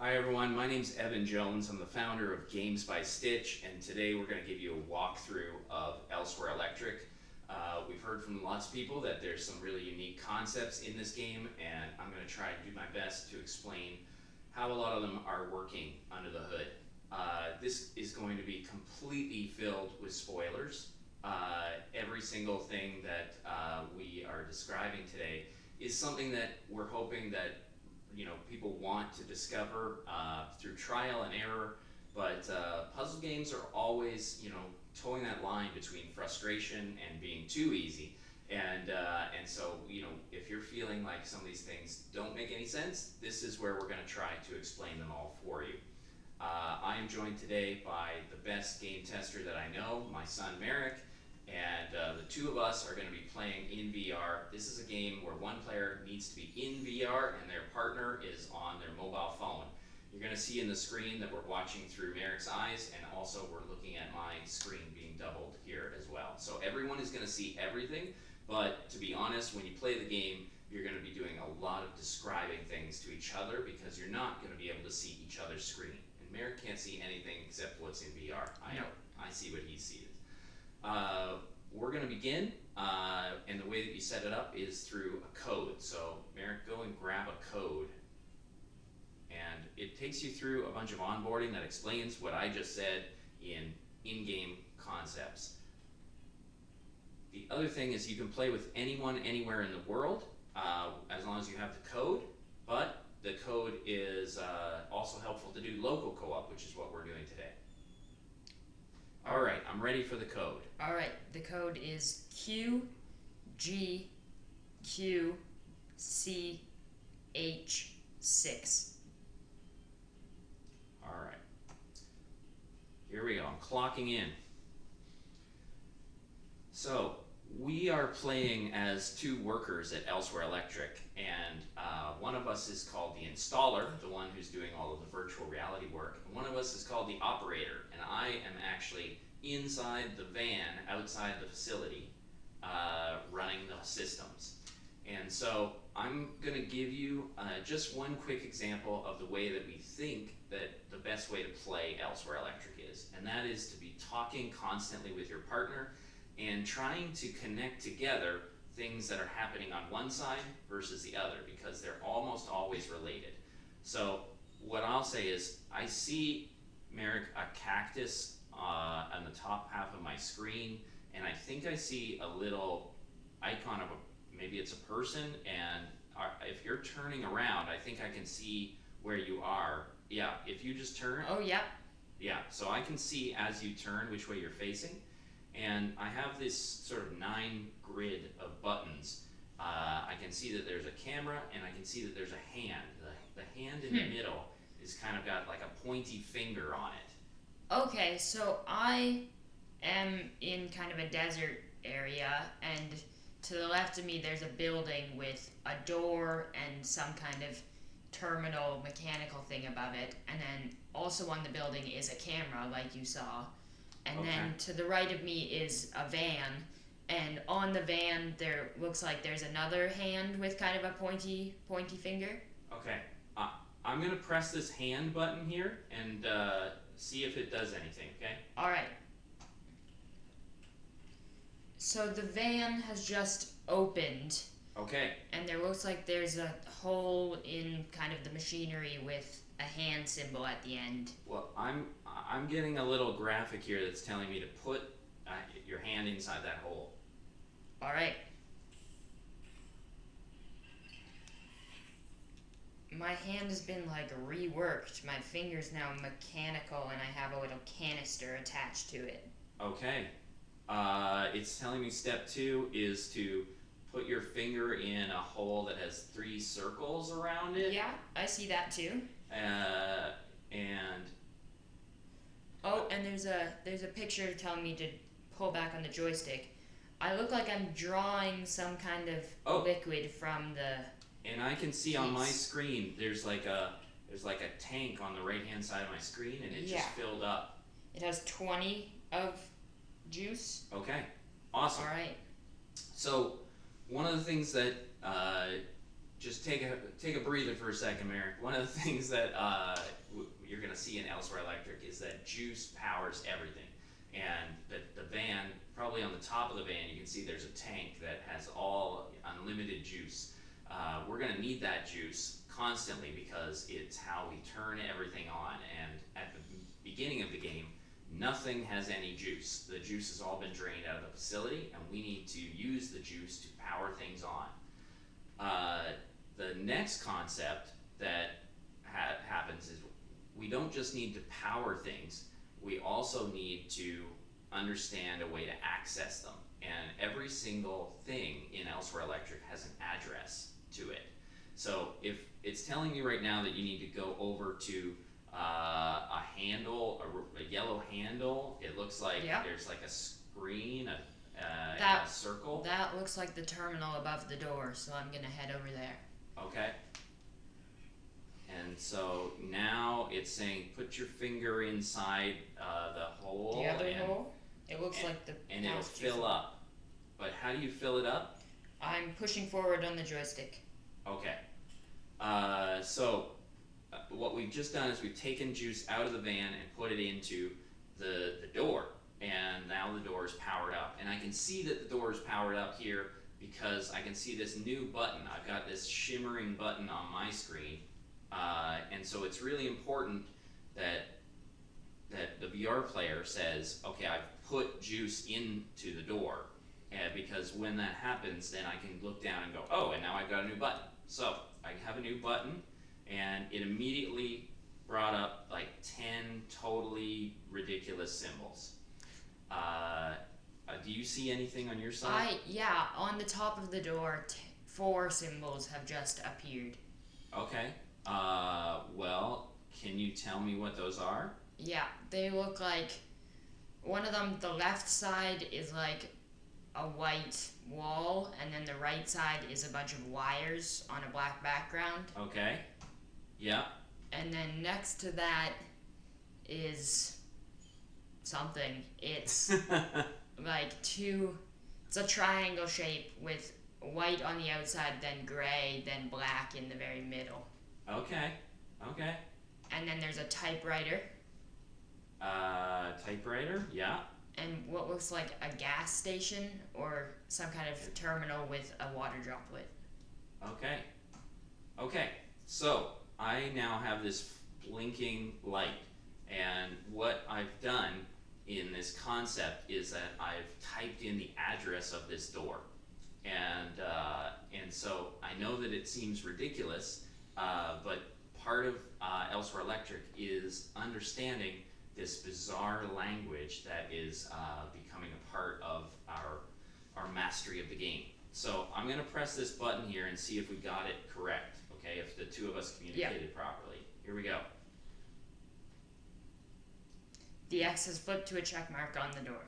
Hi everyone, my name's Evan Jones. I'm the founder of Games by Stitch, and today we're going to give you a walkthrough of Elsewhere Electric. We've heard from lots of people that there's some really unique concepts in this game, and I'm going to try to do my best to explain how a lot of them are working under the hood. This is going to be completely filled with spoilers. Every single thing that we are describing today is something that we're hoping that people want to discover through trial and error, but puzzle games are always towing that line between frustration and being too easy, and so if you're feeling like some of these things don't make any sense, this is where we're going to try to explain them all for you. I am joined today by the best game tester that I know, my son Merrick, and the two of us are going to be playing in VR. This is a game where one player needs to be in VR and their partner is on their mobile phone. You're going to see in the screen that we're watching through Merrick's eyes, and also we're looking at my screen being doubled here as well. So everyone is going to see everything, but to be honest, when you play the game, you're going to be doing a lot of describing things to each other because you're not going to be able to see each other's screen. And Merrick can't see anything except what's in VR. I see what he sees. We're going to begin, and the way that you set it up is through a code. So Merrick, go and grab a code, and it takes you through a bunch of onboarding that explains what I just said in-game concepts. The other thing is you can play with anyone anywhere in the world as long as you have the code, but the code is also helpful to do local co-op, which is what we're doing today. All right, I'm ready for the code. All right, the code is QGQCH6. All right. Here we go. I'm clocking in. So we are playing as two workers at Elsewhere Electric, and one of us is called the installer, the one who's doing all of the virtual reality work, and one of us is called the operator, and I am actually inside the van outside the facility running the systems. And so I'm going to give you just one quick example of the way that we think that the best way to play Elsewhere Electric is, and that is to be talking constantly with your partner and trying to connect together things that are happening on one side versus the other, because they're almost always related. So what I'll say is, I see, Merrick, a cactus on the top half of my screen, and I think I see a little icon of maybe it's a person, and if you're turning around, I think I can see where you are. Yeah, if you just turn. Oh, yeah. Yeah, so I can see as you turn which way you're facing. And I have this sort of 9 grid of buttons. I can see that there's a camera, and I can see that there's a hand. The hand in the middle is kind of got like a pointy finger on it. Okay, so I am in kind of a desert area, and to the left of me there's a building with a door and some kind of terminal mechanical thing above it, and then also on the building is a camera like you saw. And then to the right of me is a van, and on the van there looks like there's another hand with kind of a pointy finger. Okay, I'm going to press this hand button here and see if it does anything, okay? Alright. So the van has just opened. Okay. And there looks like there's a hole in kind of the machinery with a hand symbol at the end. Well, I'm getting a little graphic here that's telling me to put your hand inside that hole. All right. My hand has been like reworked. My finger's now mechanical, and I have a little canister attached to it. Okay. It's telling me step 2 is to put your finger in a hole that has 3 circles around it. Yeah, I see that too. And oh, and there's a picture telling me to pull back on the joystick. I look like I'm drawing some kind of liquid from the. And I can see on my screen there's like a tank on the right hand side of my screen, and it just filled up. It has 20 of juice. Okay, awesome. All right. So one of the things that just take a breather for a second, Merrick. One of the things that you're going to see in Elsewhere Electric is that juice powers everything. And the van, probably on the top of the van, you can see there's a tank that has all unlimited juice. We're going to need that juice constantly because it's how we turn everything on. And at the beginning of the game, nothing has any juice. The juice has all been drained out of the facility, and we need to use the juice to power things on. The next concept that happens is we don't just need to power things, we also need to understand a way to access them. And every single thing in Elsewhere Electric has an address to it. So if it's telling you right now that you need to go over to a handle, a yellow handle, it looks like there's like a screen, a circle. That looks like the terminal above the door, so I'm gonna head over there. Okay. And so now it's saying put your finger inside the hole. The other hole? It looks like the and it'll fill up. But how do you fill it up? I'm pushing forward on the joystick. Okay. What we've just done is we've taken juice out of the van and put it into the door. And now the door is powered up. And I can see that the door is powered up here because I can see this new button. I've got this shimmering button on my screen. And so it's really important that the VR player says, okay, I've put juice into the door. Because when that happens, then I can look down and go, oh, and now I've got a new button. So I have a new button, and it immediately brought up like 10 totally ridiculous symbols. Do you see anything on your side? On the top of the door, 4 symbols have just appeared. Okay. Well, can you tell me what those are? Yeah, they look like, one of them, the left side is like a white wall, and then the right side is a bunch of wires on a black background. Okay. Yeah. And then next to that is something. It's like it's a triangle shape with white on the outside, then gray, then black in the very middle. Okay. And then there's a typewriter. Typewriter? Yeah. And what looks like a gas station or some kind of terminal with a water droplet. Okay. So I now have this blinking light, and what I've done in this concept is that I've typed in the address of this door, and so I know that it seems ridiculous, but part of Elsewhere Electric is understanding this bizarre language that is becoming a part of our mastery of the game. So I'm going to press this button here and see if we got it correct, okay, if the two of us communicated properly. Here we go. The X has flipped to a check mark on the door.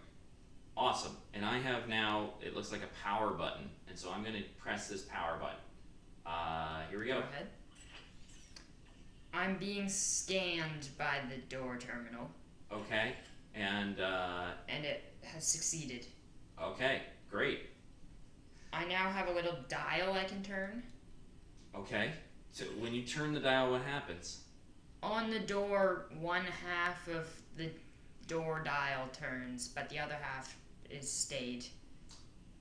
Awesome. And I have now, it looks like a power button, and so I'm going to press this power button. Here we go. Go ahead. I'm being scanned by the door terminal. Okay, and it has succeeded. Okay, great. I now have a little dial I can turn. Okay, so when you turn the dial, what happens? On the door, one half of the door dial turns, but the other half is stayed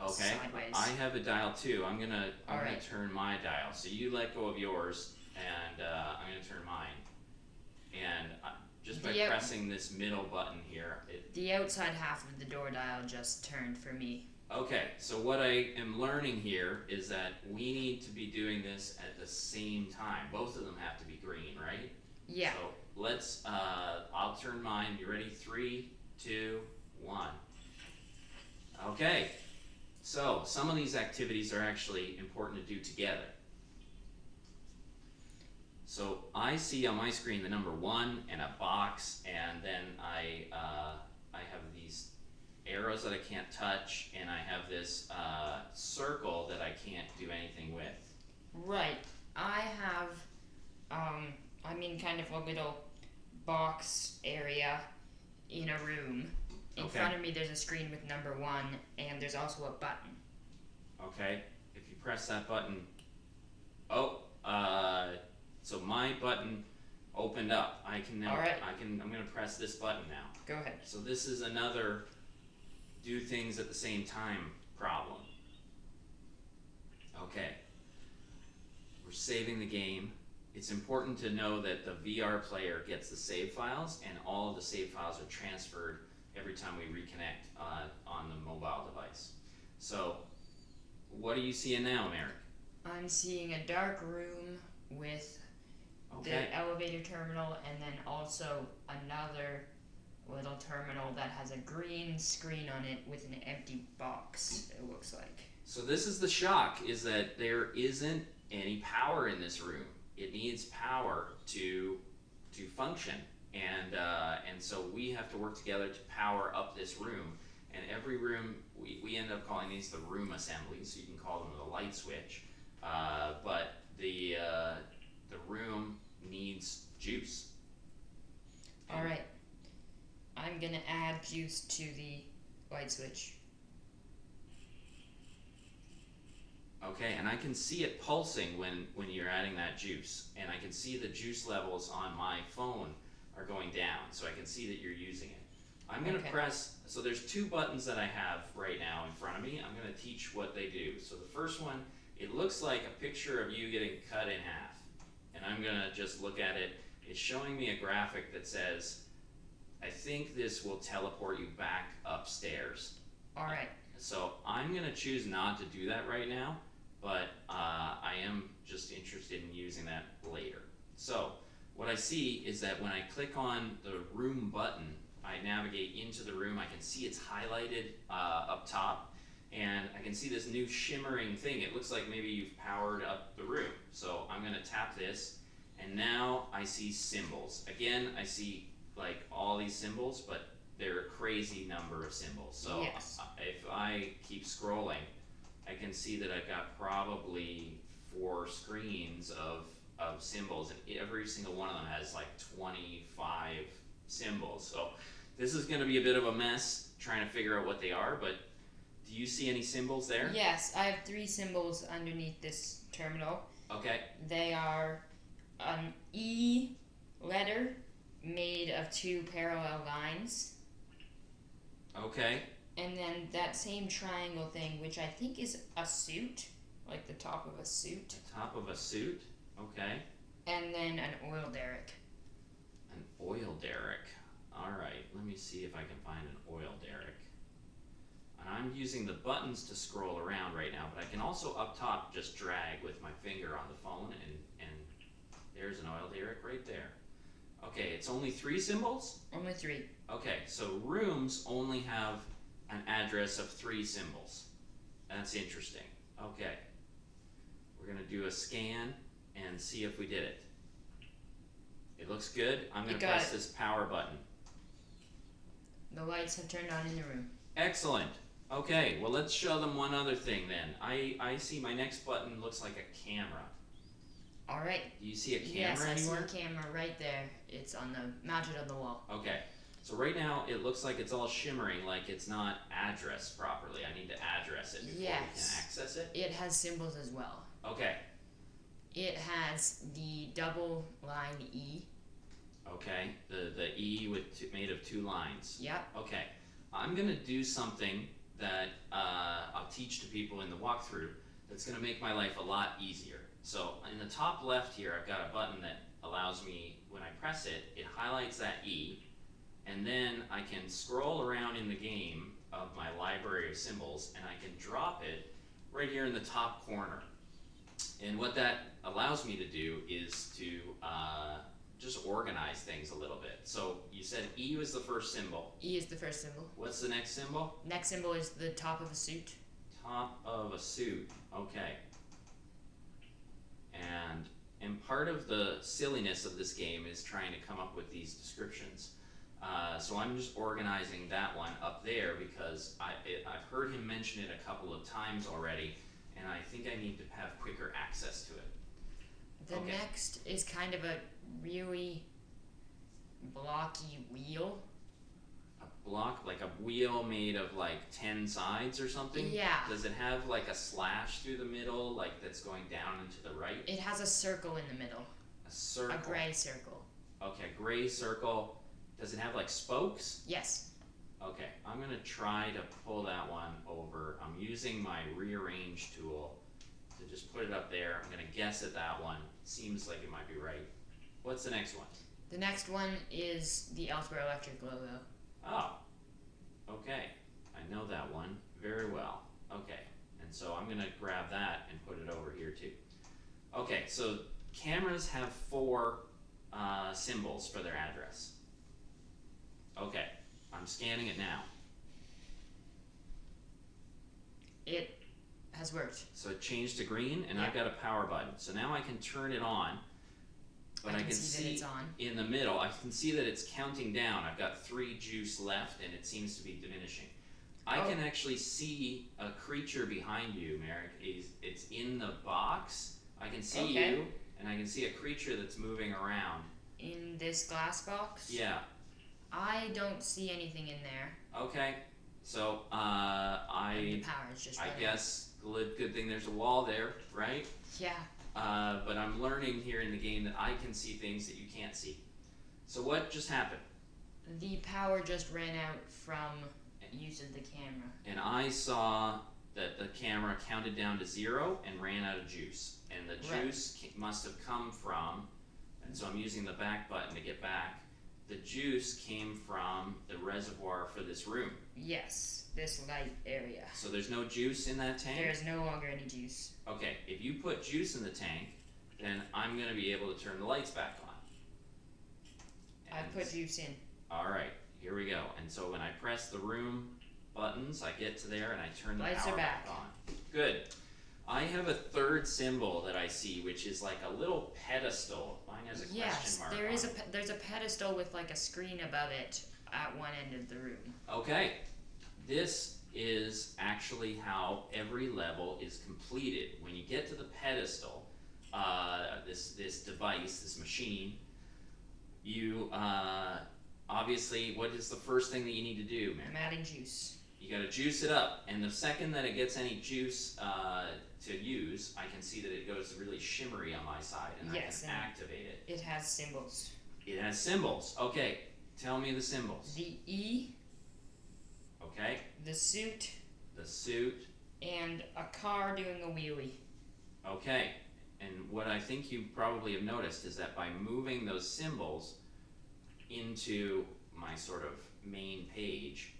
sideways. I have a dial too. I'm gonna turn my dial. So you let go of yours, and I'm gonna turn mine. And just by pressing this middle button here, the outside half of the door dial just turned for me. Okay, so what I am learning here is that we need to be doing this at the same time. Both of them have to be green, right? Yeah. So let's, I'll turn mine. You ready? 3, 2, 1. Okay. So some of these activities are actually important to do together. So I see on my screen the number 1 and a box, and then I have these arrows that I can't touch, and I have this circle that I can't do anything with. Right. I have, kind of a little box area in a room. In front of me there's a screen with number 1, and there's also a button. Okay. If you press that button, Oh, so my button opened up. I can now. All right. I'm gonna press this button now. Go ahead. So this is another do things at the same time problem. Okay. We're saving the game. It's important to know that the VR player gets the save files, and all of the save files are transferred every time we reconnect on the mobile device. So, what are you seeing now, Merrick? I'm seeing a dark room with Okay. the elevator terminal, and then also another little terminal that has a green screen on it with an empty box, it looks like. So this is the shock, is that there isn't any power in this room. It needs power to function, and so we have to work together to power up this room. And every room, we end up calling these the room assemblies. So you can call them the light switch, but the room needs juice. All right. I'm gonna add juice to the light switch. Okay, and I can see it pulsing when you're adding that juice, and I can see the juice levels on my phone are going down, so I can see that you're using it. I'm gonna press, so there's two buttons that I have right now in front of me. I'm gonna teach what they do. So the first one, it looks like a picture of you getting cut in half, and I'm gonna just look at it. It's showing me a graphic that says, I think this will teleport you back upstairs. All right. So I'm gonna choose not to do that right now, but I am just interested in using that later. So what I see is that when I click on the room button, I navigate into the room. I can see it's highlighted up top, and I can see this new shimmering thing. It looks like maybe you've powered up the room. So I'm gonna tap this, and now I see symbols. Again, I see like all these symbols, but they're a crazy number of symbols. So yes. If I keep scrolling, I can see that I've got probably 4 screens of symbols, and every single one of them has like 25 symbols. So this is gonna be a bit of a mess trying to figure out what they are, but do you see any symbols there? Yes, I have 3 symbols underneath this terminal. Okay. They are an E letter made of 2 parallel lines. Okay. And then that same triangle thing, which I think is a suit, like the top of a suit. The top of a suit. Okay. And then an oil derrick. An oil derrick. Alright, let me see if I can find an oil derrick. And I'm using the buttons to scroll around right now, but I can also up top just drag with my finger on the phone, and there's an oil derrick right there. Okay, it's only 3 symbols? Only 3. Okay, so rooms only have an address of 3 symbols. That's interesting. Okay. We're gonna do a scan and see if we did it. It looks good. I'm gonna press this power button. The lights have turned on in the room. Excellent. Okay, well let's show them one other thing then. I see my next button looks like a camera. Alright. Do you see a camera anywhere? Yes, I see a camera right there. It's on the mounted on the wall. Okay. So right now it looks like it's all shimmering, like it's not addressed properly. I need to address it before we can access it. It has symbols as well. Okay. It has the double line E. Okay. The E made of 2 lines. Yep. Okay. I'm gonna do something that I'll teach to people in the walkthrough that's gonna make my life a lot easier. So in the top left here, I've got a button that allows me, when I press it, it highlights that E, and then I can scroll around in the game of my library of symbols, and I can drop it right here in the top corner. And what that allows me to do is to just organize things a little bit. So you said E was the first symbol. E is the first symbol. What's the next symbol? Next symbol is the top of a suit. Top of a suit. Okay. And part of the silliness of this game is trying to come up with these descriptions. So I'm just organizing that one up there because I've heard him mention it a couple of times already, and I think I need to have quicker access to it. The next is kind of a really blocky wheel. A block, like a wheel made of like 10 sides or something? Yeah. Does it have like a slash through the middle, like that's going down and to the right? It has a circle in the middle. A circle. A gray circle. Okay, gray circle. Does it have like spokes? Yes. Okay, I'm gonna try to pull that one over. I'm using my rearrange tool to just put it up there. I'm gonna guess at that one. Seems like it might be right. What's the next one? The next one is the Elsewhere Electric logo. Oh, okay. I know that one very well. Okay, and so I'm gonna grab that and put it over here too. Okay, so cameras have 4 symbols for their address. Okay, I'm scanning it now. It has worked. So it changed to green, and Yeah. I've got a power button. So now I can turn it on, but I can see that it's on. in the middle, I can see that it's counting down. I've got 3 juice left, and it seems to be diminishing. I can actually see a creature behind you, Merrick. It's in the box. I can see you, and I can see a creature that's moving around. In this glass box? Yeah. I don't see anything in there. Okay. So And the power is just I running. guess good thing there's a wall there, right? Yeah. But I'm learning here in the game that I can see things that you can't see. So what just happened? The power just ran out from use of the camera. And I saw that the camera counted down to 0 and ran out of juice. And the juice must have come from, and so I'm using the back button to get back. The juice came from the reservoir for this room. Yes, this light area. So there's no juice in that tank? There is no longer any juice. Okay, if you put juice in the tank, then I'm going to be able to turn the lights back on. I put juice in. Alright, here we go. And so when I press the room buttons, I get to there and I turn the Lights power are back on. Good. I have a third symbol that I see, which is like a little pedestal. Mine has a question mark there on is it. there's a pedestal with like a screen above it at one end of the room. Okay, this is actually how every level is completed. When you get to the pedestal, this device, this machine, you obviously, what is the first thing that you need to do, man? I'm adding juice. You gotta juice it up, and the second that it gets any juice to use, I can see that it goes really shimmery on my side, and I can activate it. It has symbols. It has symbols. Okay, tell me the symbols. The E. Okay. The suit. The suit. And a car doing a wheelie. Okay, and what I think you probably have noticed is that by moving those symbols into my sort of main page,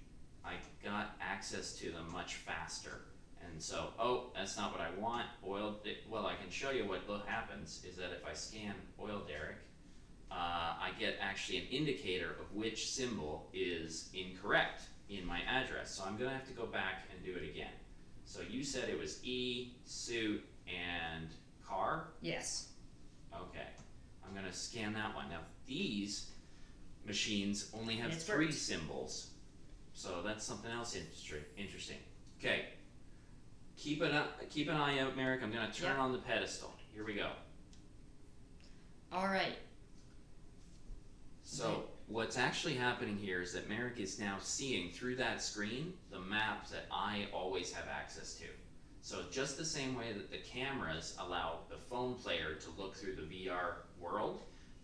I got access to them much faster. And so, oh, that's not what I want. Well, I can show you what happens is that if I scan oil derrick, I get actually an indicator of which symbol is incorrect in my address. So I'm gonna have to go back and do it again. So you said it was E, suit, and car? Yes. Okay, I'm gonna scan that one. Now these machines only have It's 3 first. symbols, so that's something else interesting. Okay, keep an eye out, Merrick. I'm gonna turn on the pedestal. Here we go. All right. So what's actually happening here is that Merrick is now seeing through that screen the map that I always have access to. So just the same way that the cameras allow the phone player to look through the VR world,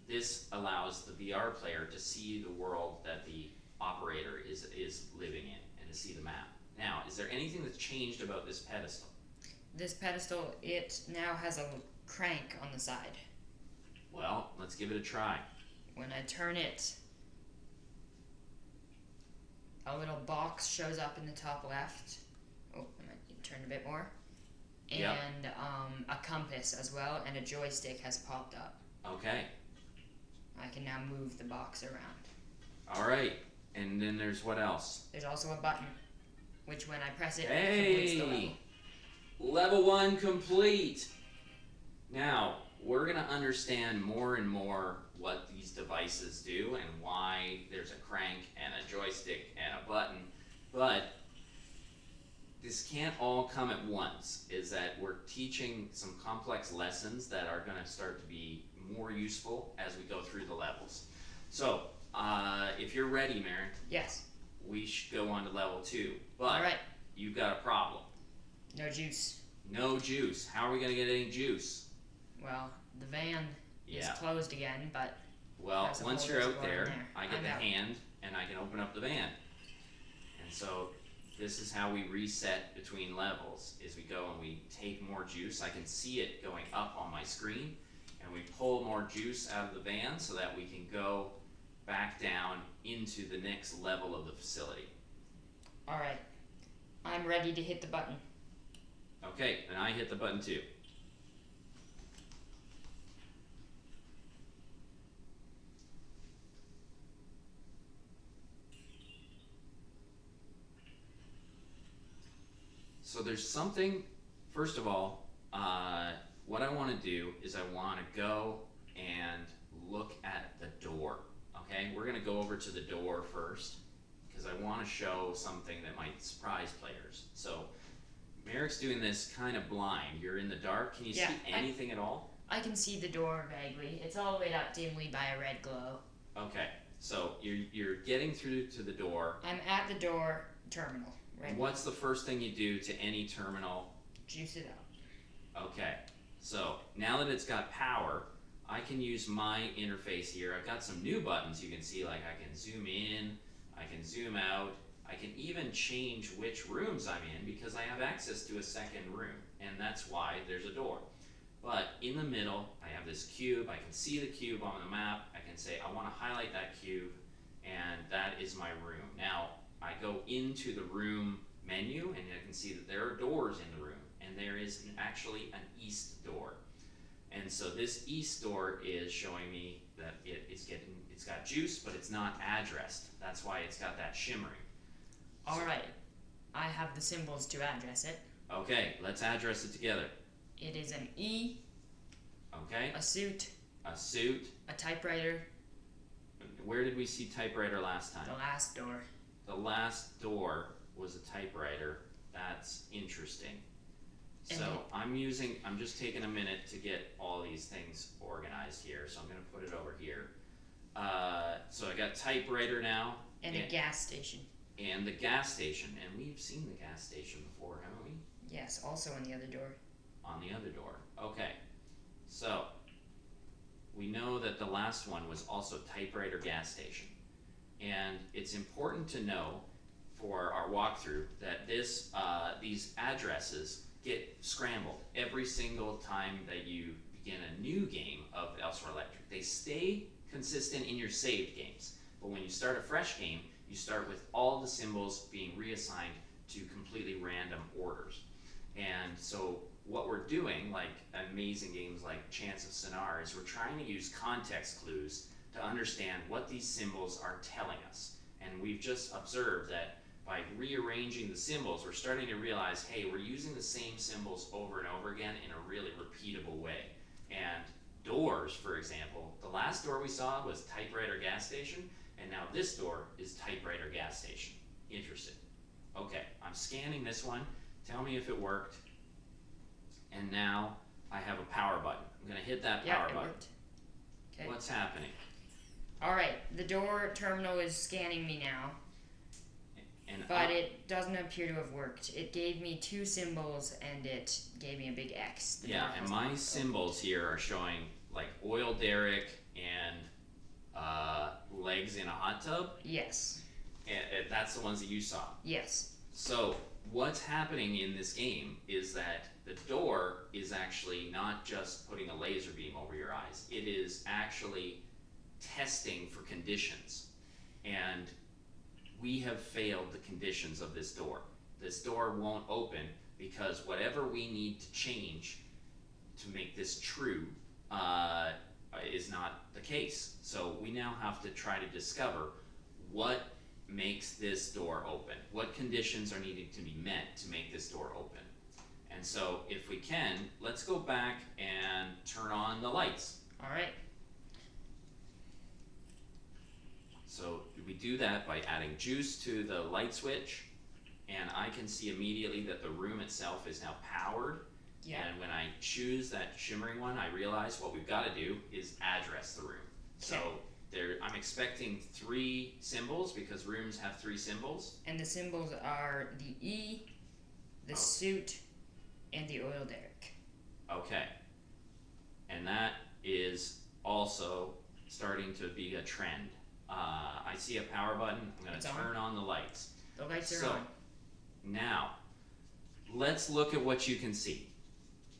this allows the VR player to see the world that the operator is living in and to see the map. Now, is there anything that's changed about this pedestal? This pedestal, it now has a crank on the side. Well, let's give it a try. When I turn it, a little box shows up in the top left. Oh, I might need to turn a bit more. And a compass as well, and a joystick has popped up. Okay. I can now move the box around. All right. And then there's what else? There's also a button, which when I press it, Hey! completes the level. Level 1 complete! Now, we're going to understand more and more what these devices do and why there's a crank and a joystick and a button, but this can't all come at once. Is that we're teaching some complex lessons that are going to start to be more useful as we go through the levels. So, if you're ready, Mary, Yes. we should go on to level 2. But Alright. you've got a problem. No juice. No juice. How are we going to get any juice? Well, the van is closed again, but well, once you're out there, I get I'm the out. hand and I can open up the van. And so this is how we reset between levels, is we go and we take more juice. I can see it going up on my screen, and we pull more juice out of the van so that we can go back down into the next level of the facility. Alright. I'm ready to hit the button. Okay, and I hit the button too. So there's something, first of all, what I want to do is I want to go and look at the door, okay? We're going to go over to the door first, because I want to show something that might surprise players. So, Merrick's doing this kind of blind. You're in the dark. Can you see anything at all? I can see the door vaguely. It's all lit up dimly by a red glow. Okay, so you're getting through to the door. I'm at the door terminal. Right. What's the first thing you do to any terminal? Juice it up. Okay, so now that it's got power, I can use my interface here. I've got some new buttons you can see, like I can zoom in, I can zoom out, I can even change which rooms I'm in because I have access to a second room, and that's why there's a door. But in the middle, I have this cube. I can see the cube on the map. I can say, I want to highlight that cube, and that is my room. Now, I go into the room menu, and I can see that there are doors in the room, and there is actually an east door. And so this east door is showing me that it's got juice, but it's not addressed. That's why it's got that shimmering. Alright, I have the symbols to address it. Okay, let's address it together. It is an E, okay, a suit, a typewriter. Where did we see typewriter last time? The last door. The last door was a typewriter. That's interesting. So I'm just taking a minute to get all these things organized here. So I'm going to put it over here. So I got typewriter now. And a gas station. And the gas station. And we've seen the gas station before, haven't we? Yes, also on the other door. On the other door. Okay. So we know that the last one was also typewriter gas station. And it's important to know for our walkthrough that these addresses get scrambled every single time that you begin a new game of Elsewhere Electric. They stay consistent in your saved games, but when you start a fresh game, you start with all the symbols being reassigned to completely random orders. And so what we're doing, like amazing games like Chance of Sonar, is we're trying to use context clues to understand what these symbols are telling us. And we've just observed that by rearranging the symbols, we're starting to realize, hey, we're using the same symbols over and over again in a really repeatable way. And doors, for example, the last door we saw was typewriter gas station, and now this door is typewriter gas station. Interesting. Okay, I'm scanning this one. Tell me if it worked. And now I have a power button. I'm going to hit that power button. Worked. Okay. What's happening? Alright, the door terminal is scanning me now. But it doesn't appear to have worked. It gave me 2 symbols and it gave me a big X. Yeah, and my symbols here are showing like oil derrick and legs in a hot tub. Yes. And that's the ones that you saw. Yes. So what's happening in this game is that the door is actually not just putting a laser beam over your eyes. It is actually testing for conditions. And we have failed the conditions of this door. This door won't open because whatever we need to change to make this true is not the case. So we now have to try to discover what makes this door open. What conditions are needed to be met to make this door open. And so if we can, let's go back and turn on the lights. Alright. So we do that by adding juice to the light switch, and I can see immediately that the room itself is now powered. Yeah. And when I choose that shimmering one, I realize what we've got to do is address the room. So I'm expecting 3 symbols because rooms have 3 symbols. And the symbols are the E, the suit, and the oil derrick. Okay. And that is also starting to be a trend. I see a power button. I'm going to turn on the lights. The lights are on. Now, let's look at what you can see.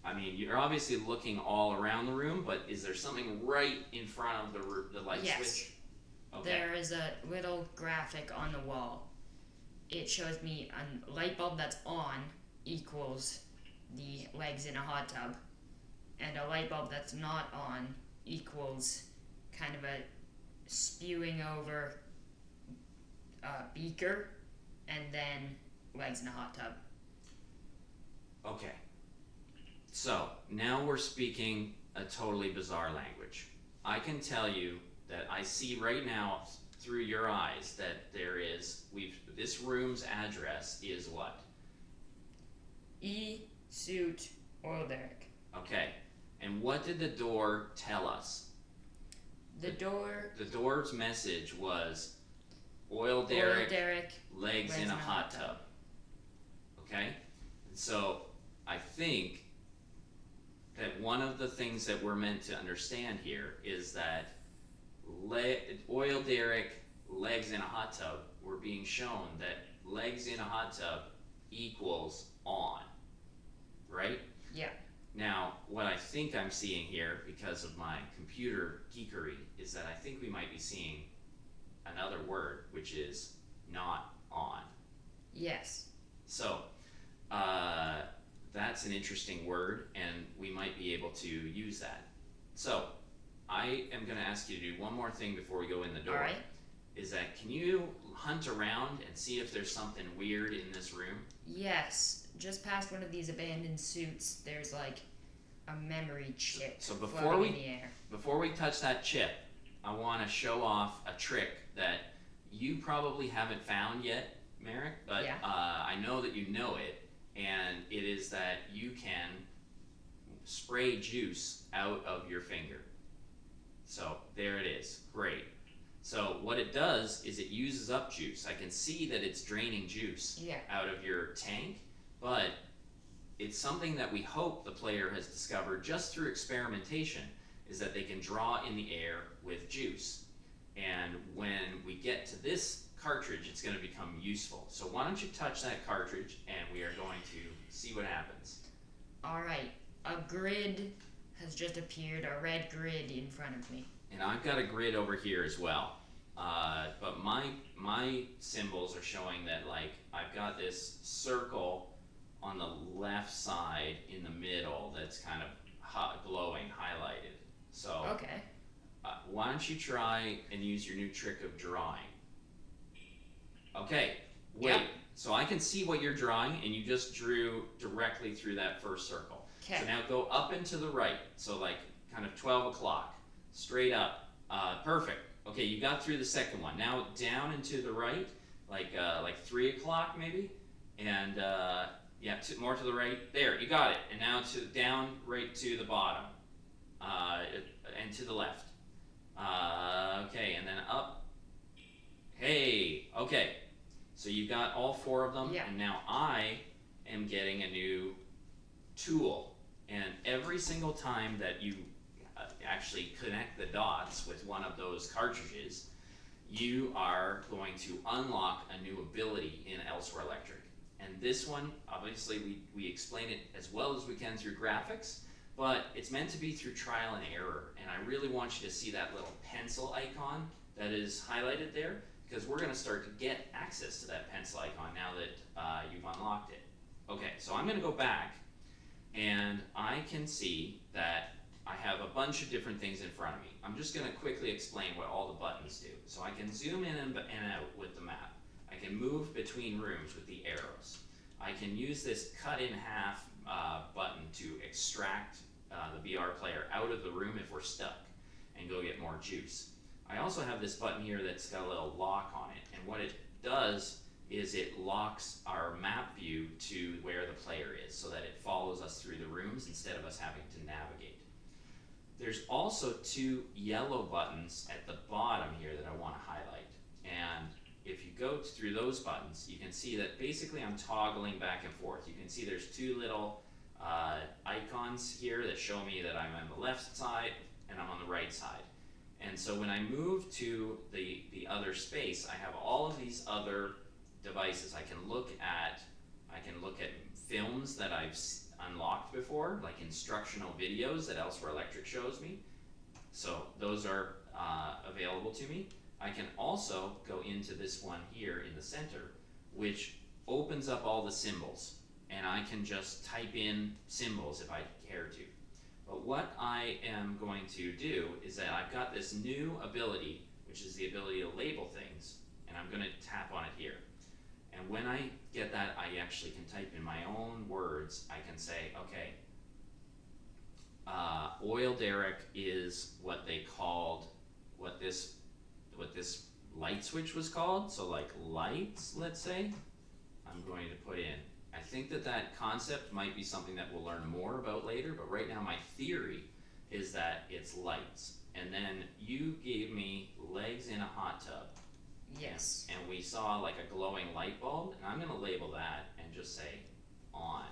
I mean, you're obviously looking all around the room, but is there something right in front of the light switch? Okay. There is a little graphic on the wall. It shows me a light bulb that's on equals the legs in a hot tub, and a light bulb that's not on equals kind of a spewing over beaker, and then legs in a hot tub. Okay. So, now we're speaking a totally bizarre language. I can tell you that I see right now through your eyes that this room's address is what? E, suit, oil derrick. Okay. And what did the door tell us? The door's message was oil derrick, legs in a hot tub. Okay? And so I think that one of the things that we're meant to understand here is that oil derrick, legs in a hot tub, we're being shown that legs in a hot tub equals on. Right? Yeah. Now, what I think I'm seeing here, because of my computer geekery, is that I think we might be seeing another word, which is not on. Yes. So, that's an interesting word, and we might be able to use that. So, I am going to ask you to do one more thing before we go in the door. All right. Is that, can you hunt around and see if there's something weird in this room? Yes. Just past one of these abandoned suits, there's like a memory chip So floating in the air. before we touch that chip, I want to show off a trick that you probably haven't found yet, Merrick, but Yeah. I know that you know it, and it is that you can spray juice out of your finger. So there it is. Great. So what it does is it uses up juice. I can see that it's draining juice out of your tank, but it's something that we hope the player has discovered just through experimentation, is that they can draw in the air with juice. And when we get to this cartridge, it's going to become useful. So why don't you touch that cartridge, and we are going to see what happens. All right. A grid has just appeared, a red grid in front of me. And I've got a grid over here as well. But my symbols are showing that, like, I've got this circle on the left side in the middle that's kind of glowing, highlighted. So Okay. why don't you try and use your new trick of drawing? Okay, wait. Yep. So I can see what you're drawing, and you just drew directly through that first circle. Okay. So now go up and to the right. So like kind of 12 o'clock, straight up. Perfect. Okay, you got through the second one. Now down and to the right, like 3 o'clock maybe, and more to the right. There, you got it. And now down right to the bottom, and to the left. Okay, and then up. Hey, okay. So you got all 4 of them, and now I am getting a new tool. And every single time that you actually connect the dots with one of those cartridges, you are going to unlock a new ability in Elsewhere Electric. And this one, obviously, we explain it as well as we can through graphics, but it's meant to be through trial and error. And I really want you to see that little pencil icon that is highlighted there, because we're going to start to get access to that pencil icon now that you've unlocked it. Okay, so I'm going to go back, and I can see that I have a bunch of different things in front of me. I'm just going to quickly explain what all the buttons do. So I can zoom in and out with the map. I can move between rooms with the arrows. I can use this cut in half button to extract the VR player out of the room if we're stuck and go get more juice. I also have this button here that's got a little lock on it, and what it does is it locks our map view to where the player is so that it follows us through the rooms instead of us having to navigate. There's also two yellow buttons at the bottom here that I want to highlight. And if you go through those buttons, you can see that basically I'm toggling back and forth. You can see there's two little icons here that show me that I'm on the left side and I'm on the right side. And so when I move to the other space, I have all of these other devices. I can look at films that I've unlocked before, like instructional videos that Elsewhere Electric shows me. So those are available to me. I can also go into this one here in the center, which opens up all the symbols, and I can just type in symbols if I care to. But what I am going to do is that I've got this new ability, which is the ability to label things, and I'm going to tap on it here. And when I get that, I actually can type in my own words. I can say, okay, oil derrick is what they called, what this light switch was called. So like lights, let's say, I'm going to put in. I think that concept might be something that we'll learn more about later, but right now my theory is that it's lights. And then you gave me legs in a hot tub. Yes. And we saw like a glowing light bulb, and I'm going to label that and just say on.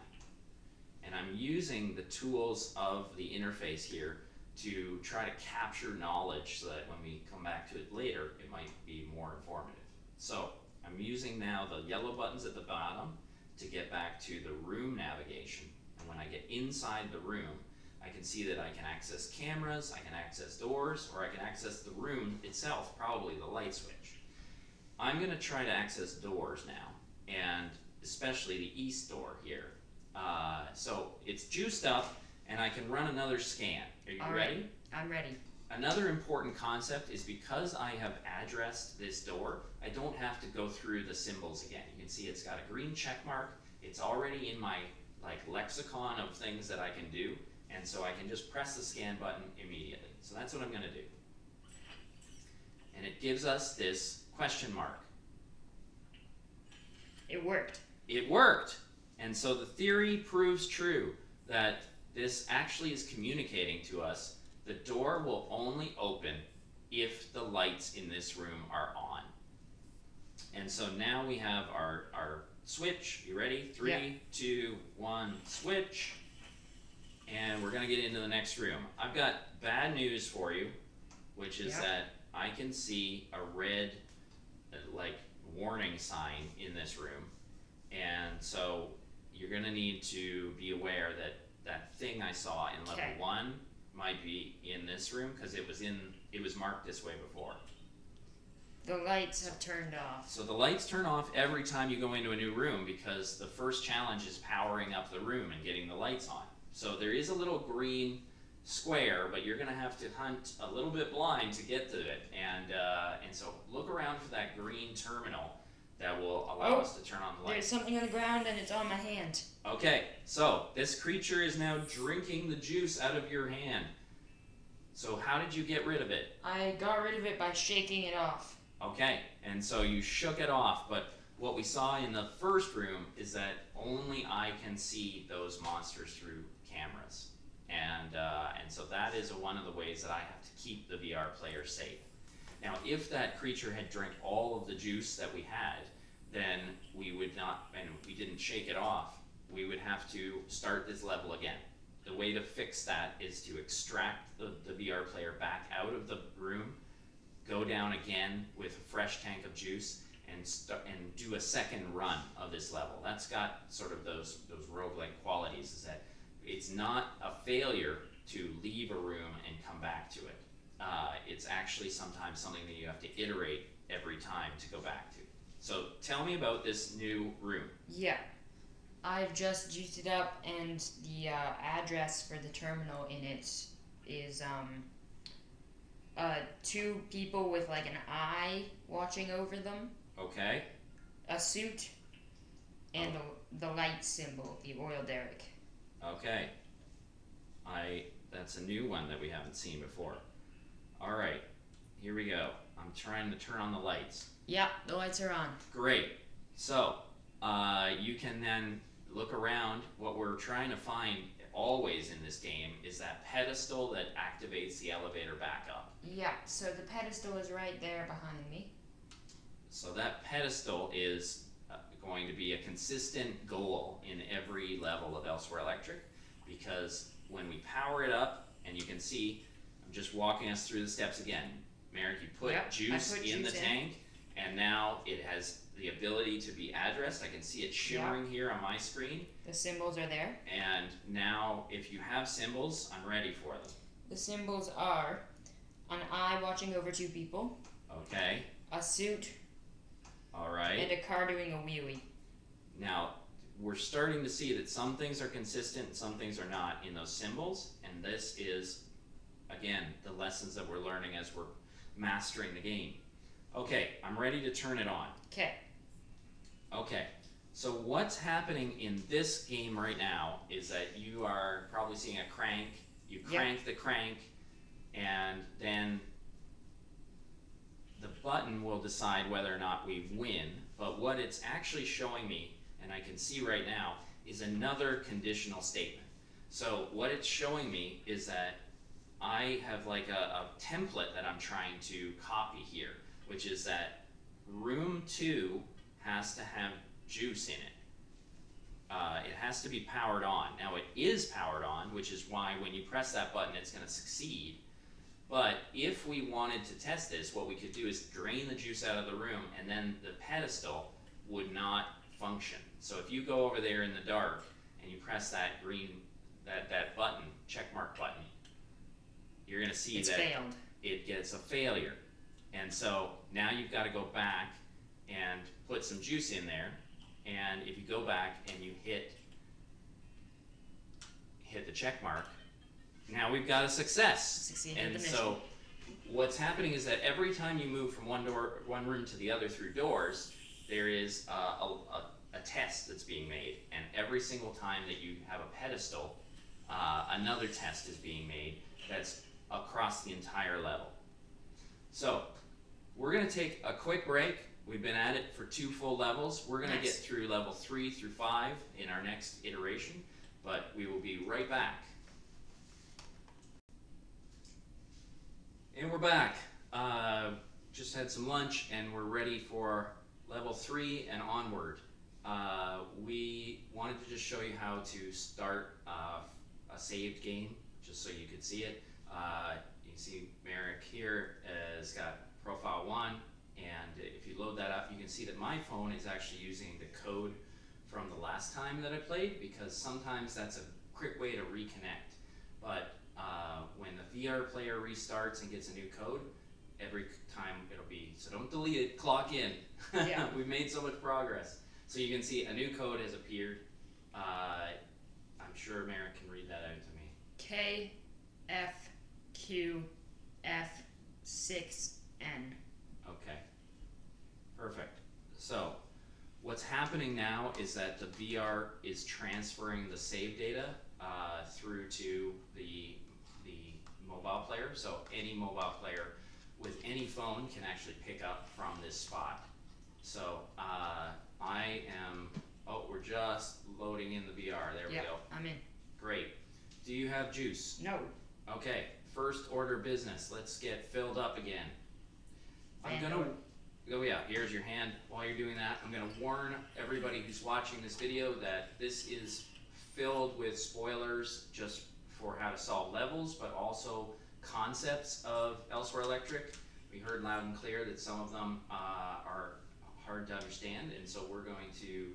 And I'm using the tools of the interface here to try to capture knowledge so that when we come back to it later, it might be more informative. So I'm using now the yellow buttons at the bottom to get back to the room navigation. And when I get inside the room, I can see that I can access cameras, I can access doors, or I can access the room itself, probably the light switch. I'm going to try to access doors now, and especially the east door here. So it's juiced up, and I can run another scan. Are you ready? I'm ready. Another important concept is because I have addressed this door, I don't have to go through the symbols again. You can see it's got a green check mark. It's already in my lexicon of things that I can do, and so I can just press the scan button immediately. So that's what I'm going to do. And it gives us this question mark. It worked. It worked! And so the theory proves true that this actually is communicating to us the door will only open if the lights in this room are on. And so now we have our switch. You ready? 3, 2, 1, switch. And we're going to get into the next room. I've got bad news for you, which is that I can see a red warning sign in this room. And so you're going to need to be aware that that thing I saw in level 1 might be in this room because it was marked this way before. The lights have turned off. So the lights turn off every time you go into a new room because the first challenge is powering up the room and getting the lights on. So there is a little green square, but you're going to have to hunt a little bit blind to get to it. And so look around for that green terminal that will allow us to turn on the lights. There's something on the ground and it's on my hand. Okay, so this creature is now drinking the juice out of your hand. So how did you get rid of it? I got rid of it by shaking it off. Okay, and so you shook it off, but what we saw in the first room is that only I can see those monsters through cameras. And so that is one of the ways that I have to keep the VR player safe. Now, if that creature had drank all of the juice that we had, then we would not, and we didn't shake it off, we would have to start this level again. The way to fix that is to extract the VR player back out of the room, go down again with a fresh tank of juice, and do a second run of this level. That's got sort of those roguelike qualities, is that it's not a failure to leave a room and come back to it. It's actually sometimes something that you have to iterate every time to go back to. So tell me about this new room. Yeah. I've just juiced it up, and the address for the terminal in it is 2 people with like an eye watching over them. Okay. A suit, and the light symbol, the oil derrick. Okay. That's a new one that we haven't seen before. All right, here we go. I'm trying to turn on the lights. Yeah, the lights are on. Great. So you can then look around. What we're trying to find always in this game is that pedestal that activates the elevator back up. Yeah, so the pedestal is right there behind me. So that pedestal is going to be a consistent goal in every level of Elsewhere Electric, because when we power it up, and you can see, I'm just walking us through the steps again. Merrick, you put juice in the tank, and now it has the ability to be addressed. I can see it shimmering here on my screen. The symbols are there. And now, if you have symbols, I'm ready for them. The symbols are an eye watching over two people. Okay. A suit. All right. And a car doing a wheelie. Now, we're starting to see that some things are consistent and some things are not in those symbols. And this is, again, the lessons that we're learning as we're mastering the game. Okay, I'm ready to turn it on. Okay. Okay, so what's happening in this game right now is that you are probably seeing a crank. You crank the crank, and then the button will decide whether or not we win. But what it's actually showing me, and I can see right now, is another conditional statement. So what it's showing me is that I have like a template that I'm trying to copy here, which is that room 2 has to have juice in it. It has to be powered on. Now it is powered on, which is why when you press that button it's going to succeed. But if we wanted to test this, what we could do is drain the juice out of the room, and then the pedestal would not function. So if you go over there in the dark and you press that green, that button, checkmark button, you're going to see it's that failed. It gets a failure. And so now you've got to go back and put some juice in there, and if you go back and you hit the check mark, now we've got a success. Succeeded And the mission. so what's happening is that every time you move from one room to the other through doors, there is a test that's being made, and every single time that you have a pedestal, another test is being made that's across the entire level. So we're going to take a quick break. We've been at it for 2 full levels. We're going to get through level 3 through 5 in our next iteration, but we will be right back. And we're back. Just had some lunch and we're ready for level 3 and onward. We wanted to just show you how to start a saved game, just so you could see it. You can see Merrick here has got profile 1, and if you load that up, you can see that my phone is actually using the code from the last time that I played, because sometimes that's a quick way to reconnect. But when the VR player restarts and gets a new code, every time it'll be, so don't delete it, clock in. Yeah. We've made so much progress. So you can see a new code has appeared. I'm sure Merrick can read that out to me. KFQF6N. Okay, perfect. So what's happening now is that the VR is transferring the save data through to the mobile player. So any mobile player with any phone can actually pick up from this spot. So I am, we're just loading in the VR. There we go. I'm in. Great. Do you have juice? No. Okay, first order of business. Let's get filled up again. I'm gonna, here's your hand. While you're doing that, I'm gonna warn everybody who's watching this video that this is filled with spoilers just for how to solve levels, but also concepts of Elsewhere Electric. We heard loud and clear that some of them are hard to understand, and so we're going to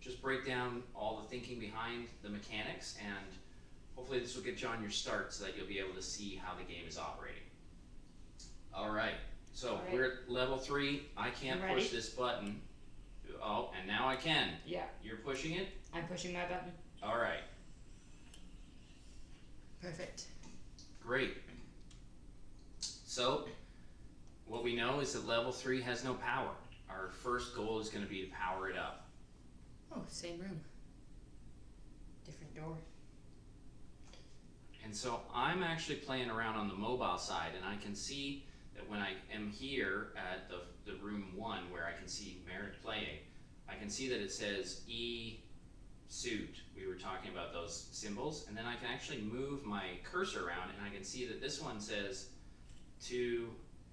just break down all the thinking behind the mechanics, and hopefully this will get you on your start so that you'll be able to see how the game is operating. Alright, so we're at level 3. I can't push this button. Oh, and now I can. Yeah. You're pushing it? I'm pushing my button. Alright. Perfect. Great. So, what we know is that level 3 has no power. Our first goal is going to be to power it up. Oh, same room. Different door. And so I'm actually playing around on the mobile side, and I can see that when I am here at the room 1 where I can see Merrick playing, I can see that it says E suit. We were talking about those symbols, and then I can actually move my cursor around, and I can see that this one says two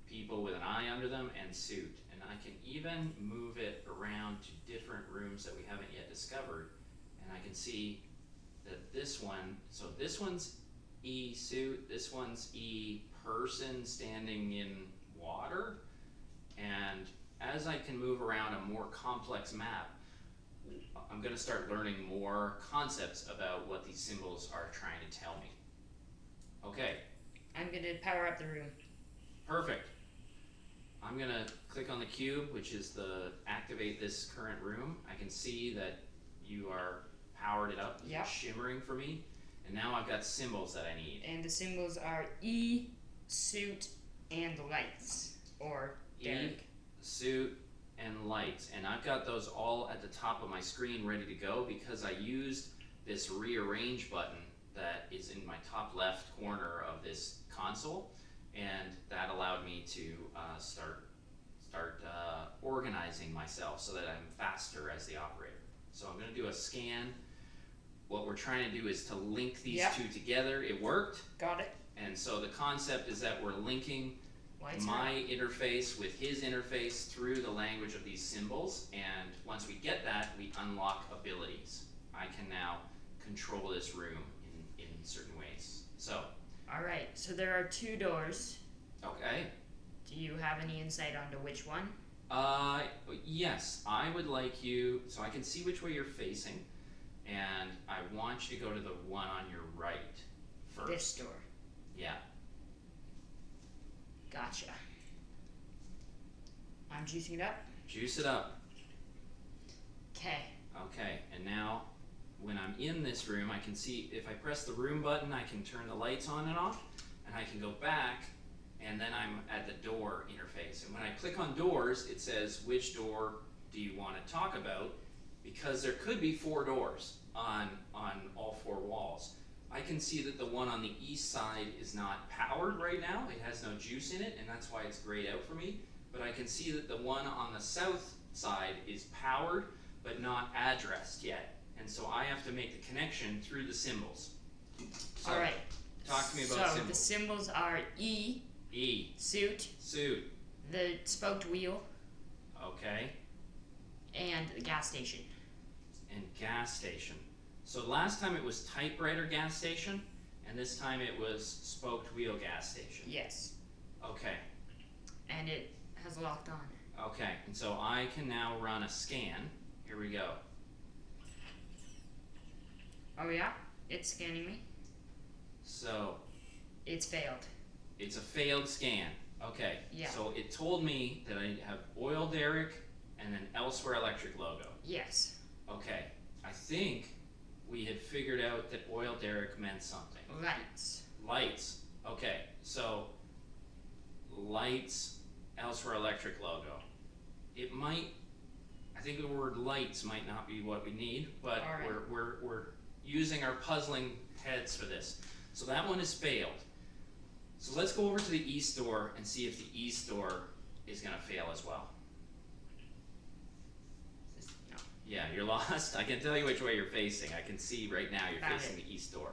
people with an eye under them and suit. And I can even move it around to different rooms that we haven't yet discovered, and I can see that this one, so this one's E suit, this one's E person standing in water, and as I can move around a more complex map, I'm going to start learning more concepts about what these symbols are trying to tell me. Okay. I'm going to power up the room. Perfect. I'm going to click on the cube, which is the activate this current room. I can see that you are powered it up. Yep. It's shimmering for me. And now I've got symbols that I need. And the symbols are E, suit, and lights. Or Derek. E, suit, and lights. And I've got those all at the top of my screen ready to go because I used this rearrange button that is in my top left corner of this console. And that allowed me to start organizing myself so that I'm faster as the operator. So I'm going to do a scan. What we're trying to do is to link these two together. It worked. Got it. And so the concept is that we're linking my interface with his interface through the language of these symbols. And once we get that, we unlock abilities. I can now control this room in certain ways. So. All right. So there are two doors. Okay. Do you have any insight onto which one? Yes. I would like you, so I can see which way you're facing. And I want you to go to the one on your right first. This door. Yeah. Gotcha. I'm juicing it up. Juice it up. Okay. Okay, and now when I'm in this room, I can see if I press the room button, I can turn the lights on and off, and I can go back, and then I'm at the door interface. And when I click on doors, it says, which door do you want to talk about? Because there could be 4 doors on all 4 walls. I can see that the one on the east side is not powered right now. It has no juice in it, and that's why it's grayed out for me. But I can see that the one on the south side is powered, but not addressed yet. And so I have to make the connection through the symbols. So, all right. Talk to me about symbols. So the symbols are E. E. Suit. Suit. The spoked wheel. Okay. And the gas station. And gas station. So last time it was typewriter gas station, and this time it was spoked wheel gas station. Yes. Okay. And it has locked on. Okay, and so I can now run a scan. Here we go. Oh yeah? It's scanning me. So. It's failed. It's a failed scan. Okay. Yeah. So it told me that I have oil derrick and an elsewhere electric logo. Yes. Okay. I think we had figured out that oil derrick meant something. Lights. Lights. Okay. So lights, elsewhere electric logo. It might, I think the word lights might not be what we need, but right. we're using our puzzling heads for this. So that one has failed. So let's go over to the east door and see if the east door is going to fail as well. No. Yeah, you're lost. I can tell you which way you're facing. I can see right now you're Found facing the east door.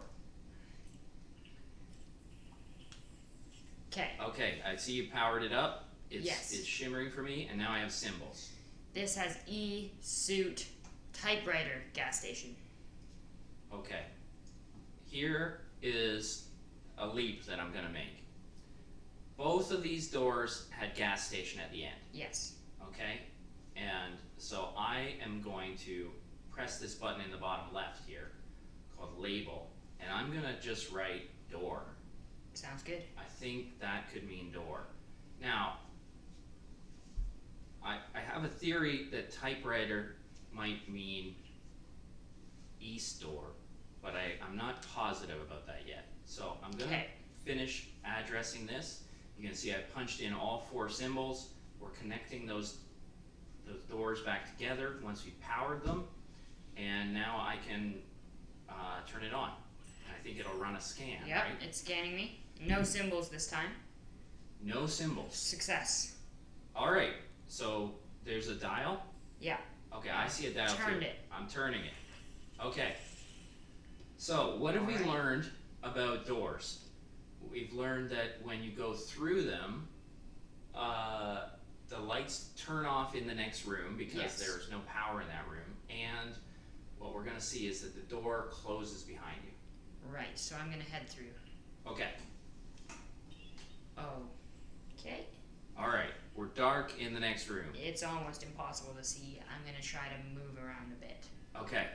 Okay. Okay, I see you powered it up. Yes. It's shimmering for me, and now I have symbols. This has E, suit, typewriter, gas station. Okay. Here is a leap that I'm going to make. Both of these doors had gas station at the end. Yes. Okay? And so I am going to press this button in the bottom left here called label, and I'm going to just write door. Sounds good. I think that could mean door. Now, I have a theory that typewriter might mean east door, but I'm not positive about that yet. So I'm going to finish addressing this. You can see I punched in all 4 symbols. We're connecting those doors back together once we powered them. And now I can turn it on. I think it'll run a scan, yep, right? It's scanning me. No symbols this time. No symbols. Success. All right, so there's a dial. Yeah. Okay, I see a dial Turned too. it. I'm turning it. Okay. So, what have we Alright. learned about doors? We've learned that when you go through them, the lights turn off in the next room because Yes. there's no power in that room. And what we're going to see is that the door closes behind you. Right, so I'm gonna head through. Okay. Okay. Alright. We're dark in the next room. It's almost impossible to see. I'm gonna try to move around a bit. Okay.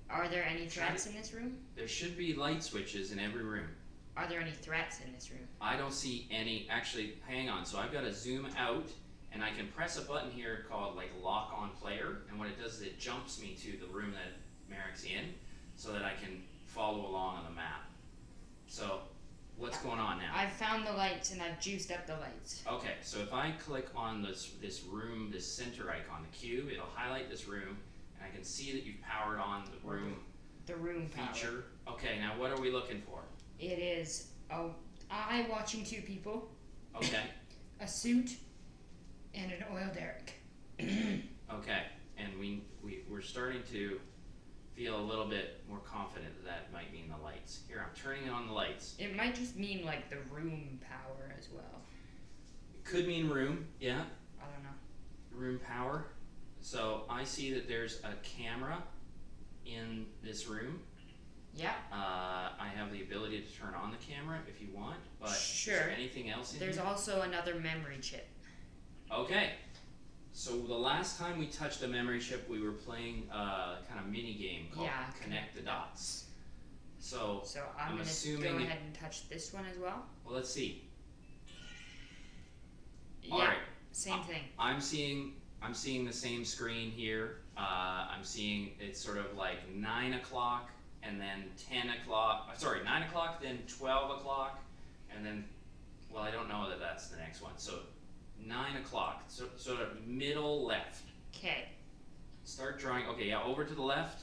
Are there any threats in this room? There should be light switches in every room. Are there any threats in this room? I don't see any. Actually, hang on. So I've got to zoom out, and I can press a button here called like lock on player, and what it does is it jumps me to the room that Merrick's in, so that I can follow along on the map. So, what's going on now? I've found the lights and I've juiced up the lights. Okay, so if I click on this room, this center icon, the cube, it'll highlight this room, and I can see that you've powered on the room The room power. feature. Okay, now what are we looking for? It is a eye watching two people, Okay, a suit, and an oil derrick. okay, and we're starting to feel a little bit more confident that might mean the lights. Here, I'm turning on the lights. It might just mean like the room power as well. It could mean room, yeah, I don't know. room power. So I see that there's a camera in this room. Yeah. I have the ability to turn on the camera if you want, but Sure. is there anything else in There's here? also another memory chip. Okay. So the last time we touched a memory chip, we were playing a kind of mini game called Yeah, Connect the Dots. So, So I'm gonna assuming go it- ahead and touch this one as well. well, let's see. Yeah. Alright. Same thing. I'm seeing the same screen here. I'm seeing it's sort of like 9 o'clock and then 10 o'clock. Sorry, 9 o'clock, then 12 o'clock, and then, well, I don't know that that's the next one. So 9 o'clock, so sort of middle left. Okay. Start drawing. Okay, yeah, over to the left.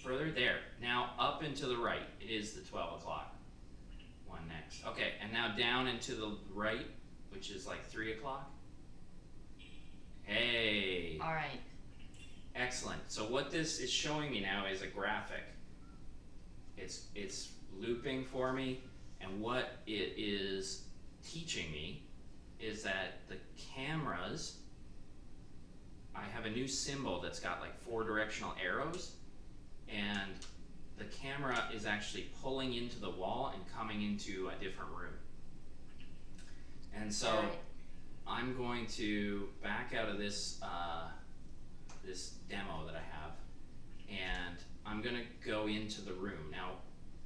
Further there. Now up and to the right. It is the 12 o'clock one next. Okay, and now down and to the right, which is like 3 o'clock. Hey. All right. Excellent. So what this is showing me now is a graphic. It's looping for me, and what it is teaching me is that the cameras, I have a new symbol that's got like 4 directional arrows, and the camera is actually pulling into the wall and coming into a different room. And so Alright. I'm going to back out of this this demo that I have, and I'm gonna go into the room. Now,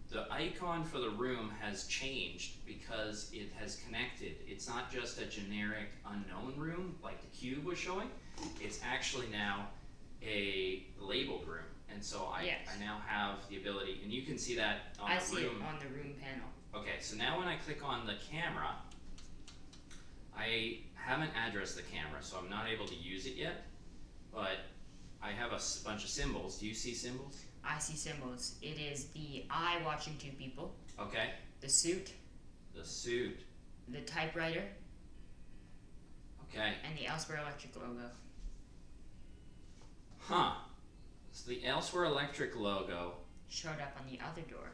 the icon for the room has changed because it has connected. It's not just a generic unknown room like the cube was showing. It's actually now a labeled room, and so I Yes. now have the ability, and you can see that on I the see it room. on the room panel. Okay, so now when I click on the camera, I haven't addressed the camera, so I'm not able to use it yet, but I have a bunch of symbols. Do you see symbols? I see symbols. It is the eye watching two people, Okay, the suit, the suit. the typewriter, Okay, and the Elsewhere Electric logo. huh. So the Elsewhere Electric logo. Showed up on the other door.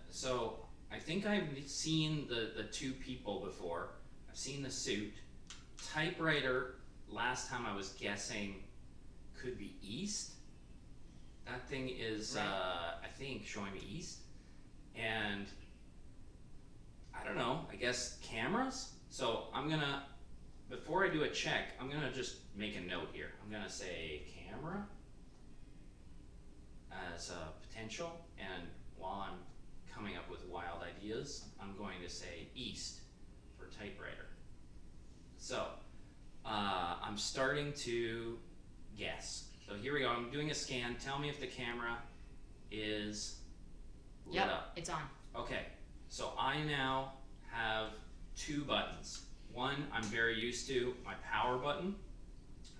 So I think I've seen the 2 people before. I've seen the suit. Typewriter, last time I was guessing, could be east. That thing is, Right. I think, showing me east. And I don't know, I guess cameras? So I'm gonna, before I do a check, I'm gonna just make a note here. I'm gonna say camera as a potential, and while I'm coming up with wild ideas, I'm going to say east for typewriter. So, I'm starting to guess. So here we go, I'm doing a scan. Tell me if the camera is lit Yep, up. it's on. Okay, so I now have 2 buttons. One I'm very used to, my power button.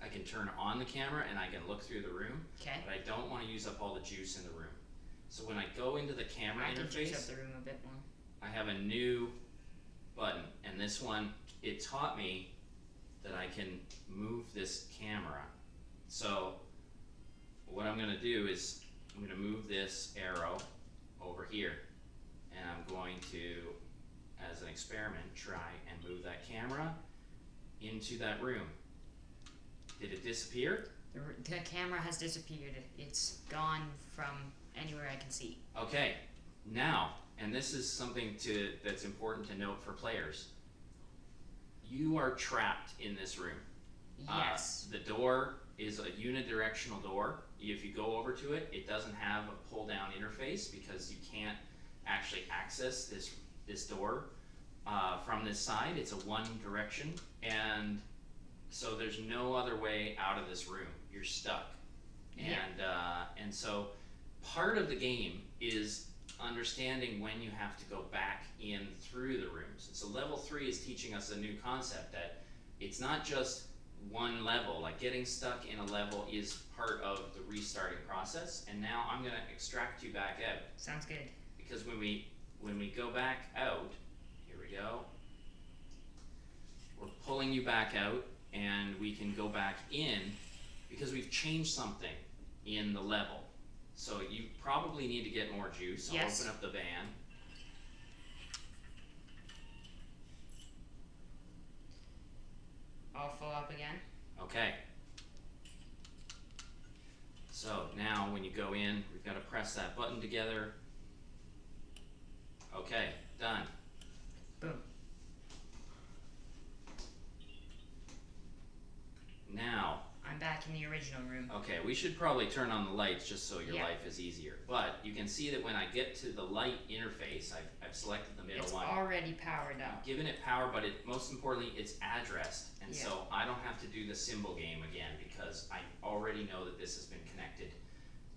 I can turn on the camera and I can look through the room, Okay. but I don't want to use up all the juice in the room. So when I go into the camera I can juice interface, up the room a bit more. I have a new button, and this one, it taught me that I can move this camera. So what I'm gonna do is I'm going to move this arrow over here, and I'm going to, as an experiment, try and move that camera into that room. Did it disappear? The camera has disappeared. It's gone from anywhere I can see. Okay, now, and this is something that's important to note for players. You are trapped in this room. Yes. The door is a unidirectional door. If you go over to it, it doesn't have a pull down interface because you can't actually access this door from this side. It's a one direction, and so there's no other way out of this room. You're stuck. And so part of the game is understanding when you have to go back in through the rooms. So level 3 is teaching us a new concept that it's not just one level. Like getting stuck in a level is part of the restarting process. And now I'm going to extract you back out. Sounds good. Because when we go back out, here we go. We're pulling you back out, and we can go back in because we've changed something in the level. So you probably need to get more juice. I'll Yes. open up the van. I'll fill up again. Okay. So now when you go in, we've got to press that button together. Okay, done. Boom. Now, I'm back in the original room. okay, we should probably turn on the lights just so your Yeah. life is easier. But you can see that when I get to the light interface, I've selected the middle It's one. already powered I'm up. giving it power, but most importantly, it's addressed. And Yeah. so I don't have to do the symbol game again because I already know that this has been connected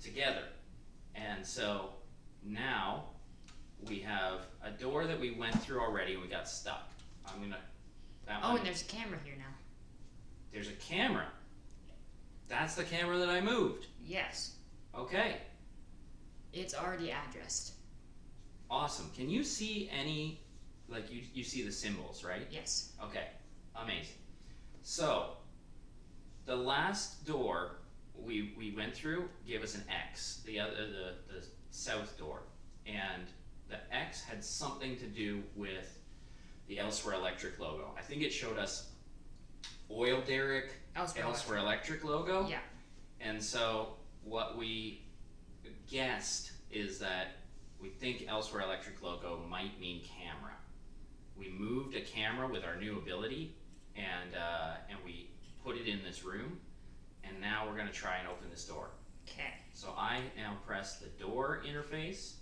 together. And so now we have a door that we went through already and we got stuck. I'm gonna, that Oh, one, and there's a camera here now. there's a camera. That's the camera that I moved. Yes. Okay, It's already addressed. awesome. Can you see any, like you see the symbols, right? Yes. Okay, amazing. So, the last door we went through gave us an X, the south door. And the X had something to do with the Elsewhere Electric logo. I think it showed us Oil Derrick Elsewhere Electric logo. Yeah. And so what we guessed is that we think Elsewhere Electric logo might mean camera. We moved a camera with our new ability, and we put it in this room, and now we're going to try and open this door. Okay. So I now press the door interface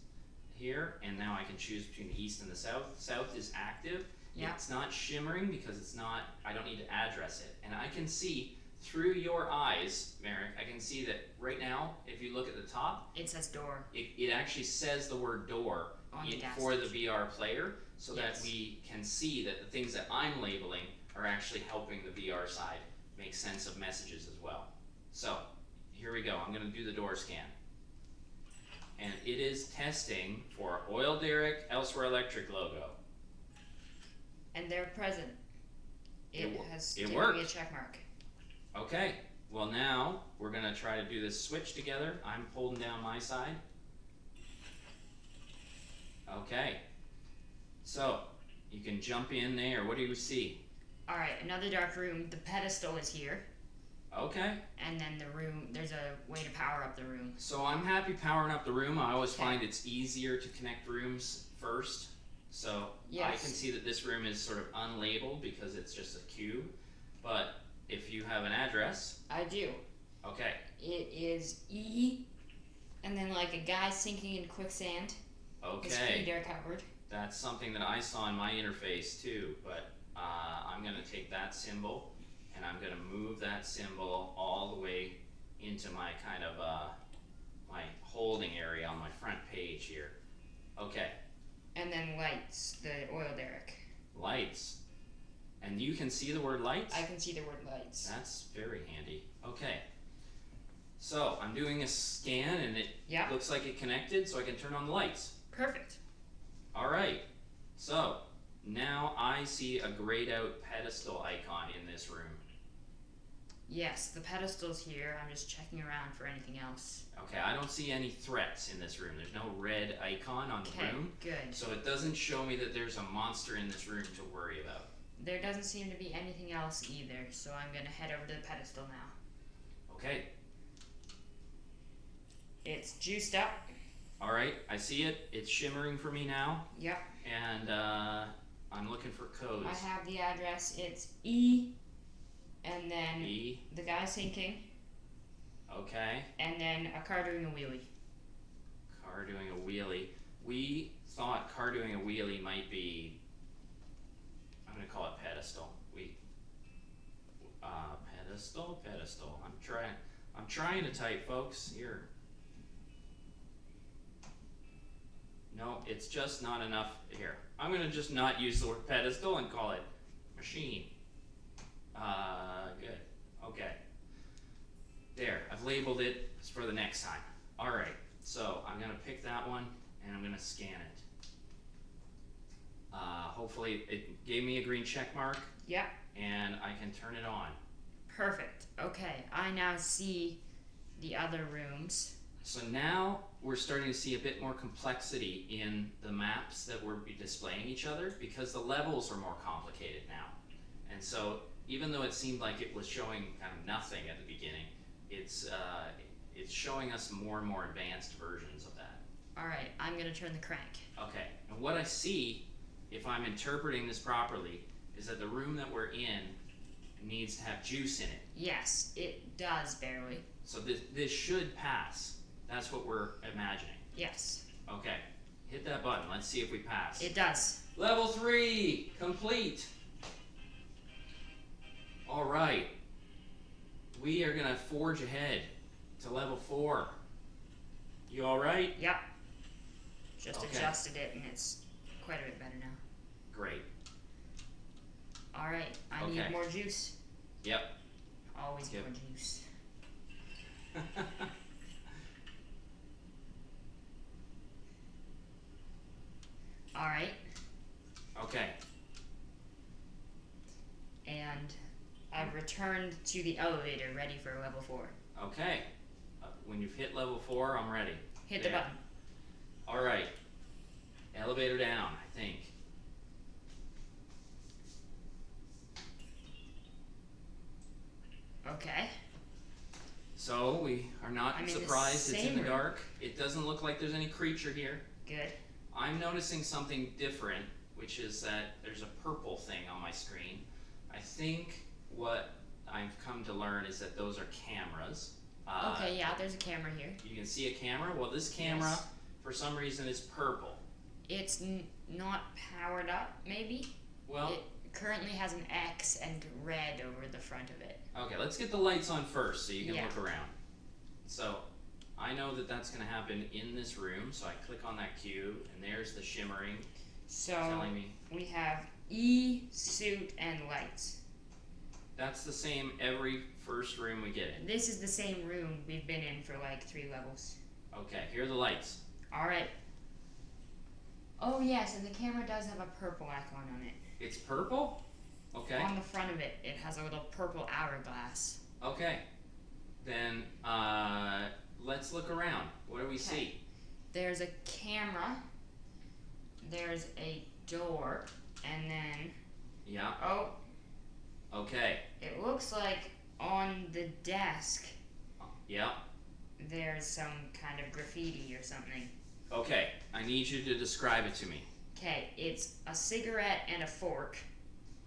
here, and now I can choose between the east and the south. South is active. Yeah. It's not shimmering because it's not, I don't need to address it. And I can see through your eyes, Merrick, I can see that right now, if you look at the top, It says door. it actually says the word door On the gas for the station. VR player, so Yes. that we can see that the things that I'm labeling are actually helping the VR side make sense of messages as well. So, here we go. I'm going to do the door scan. And it is testing for Oil Derrick Elsewhere Electric logo. And they're present. It It has it given worked. me a check mark. Okay, well now we're going to try to do this switch together. I'm holding down my side. Okay, so you can jump in there. What do you see? Alright, another dark room. The pedestal is here. Okay, And then the room, there's a way to power up the room. so I'm happy powering up the room. I always Okay. find it's easier to connect rooms first. So I Yes. can see that this room is sort of unlabeled because it's just a cube. But if you have an address, I do. okay, It is E, and then like a guy sinking in quicksand. His okay. feet are covered. That's something that I saw in my interface too, but I'm going to take that symbol and I'm going to move that symbol all the way into my kind of my holding area on my front page here. Okay, And then lights, the oil derrick. lights. And you can see the word lights? I can see the word lights. That's very handy. Okay, so I'm doing a scan and it Yeah. looks like it connected, so I can turn on the lights. Perfect. All right, so now I see a grayed out pedestal icon in this room. Yes, the pedestal's here. I'm just checking around for anything else. Okay, I don't see any threats in this room. There's no red icon on the room. Good. So it doesn't show me that there's a monster in this room to worry about. There doesn't seem to be anything else either, so I'm gonna head over to the pedestal now. Okay. It's juiced up. Alright, I see it. It's shimmering for me now. Yep. And I'm looking for codes. I have the address. It's E, and then E. the guy sinking, Okay. and then a car doing a wheelie. Car doing a wheelie. We thought car doing a wheelie might be, I'm gonna call it pedestal. Pedestal. I'm trying to type, folks. Here. No, it's just not enough here. I'm gonna just not use the word pedestal and call it machine. Good. Okay. There, I've labeled it for the next time. Alright, so I'm gonna pick that one and I'm gonna scan it. Hopefully it gave me a green check mark. Yep. And I can turn it on. Perfect. Okay, I now see the other rooms. So now we're starting to see a bit more complexity in the maps that we're displaying each other, because the levels are more complicated now. And so even though it seemed like it was showing kind of nothing at the beginning, it's showing us more and more advanced versions of that. Alright, I'm gonna turn the crank. Okay, and what I see, if I'm interpreting this properly, is that the room that we're in needs to have juice in it. Yes, it does barely. So this should pass. That's what we're imagining. Yes. Okay, hit that button. Let's see if we pass. It does. Level 3, complete. All right. We are gonna forge ahead to level 4. You all right? Yep. Just Okay. adjusted it and it's quite a bit better now. Great. Alright, I Okay. need more juice. Yep. Always Yep. more juice. Alright, Okay. and I've returned to the elevator ready for level 4. Okay. When you've hit level 4, I'm ready. Hit There. the button. All right. Elevator down, I think. Okay. So we are not I'm in the surprised it's in same the room. dark. It doesn't look like there's any creature here. Good. I'm noticing something different, which is that there's a purple thing on my screen. I think what I've come to learn is that those are cameras. Okay, yeah, there's a camera here. You can see a camera. Well, this camera, Yes. for some reason, is purple. It's not powered up, maybe? Well, It currently has an X and red over the front of it. okay, let's get the lights on first so you can Yeah. look around. So, I know that that's going to happen in this room, so I click on that cube, and there's the shimmering So telling me. we have E, suit, and lights. That's the same every first room we get in. This is the same room we've been in for like 3 levels. Okay, here are the lights. Alright. Oh yes, and the camera does have a purple icon on it. It's purple? Okay. On the front of it, it has a little purple hourglass. Okay. Then, let's look around. What do we see? There's a camera. There's a door. And then, Yeah. oh, Okay. it looks like on the desk Yeah. there's some kind of graffiti or something. Okay. I need you to describe it to me. Okay, it's a cigarette and a fork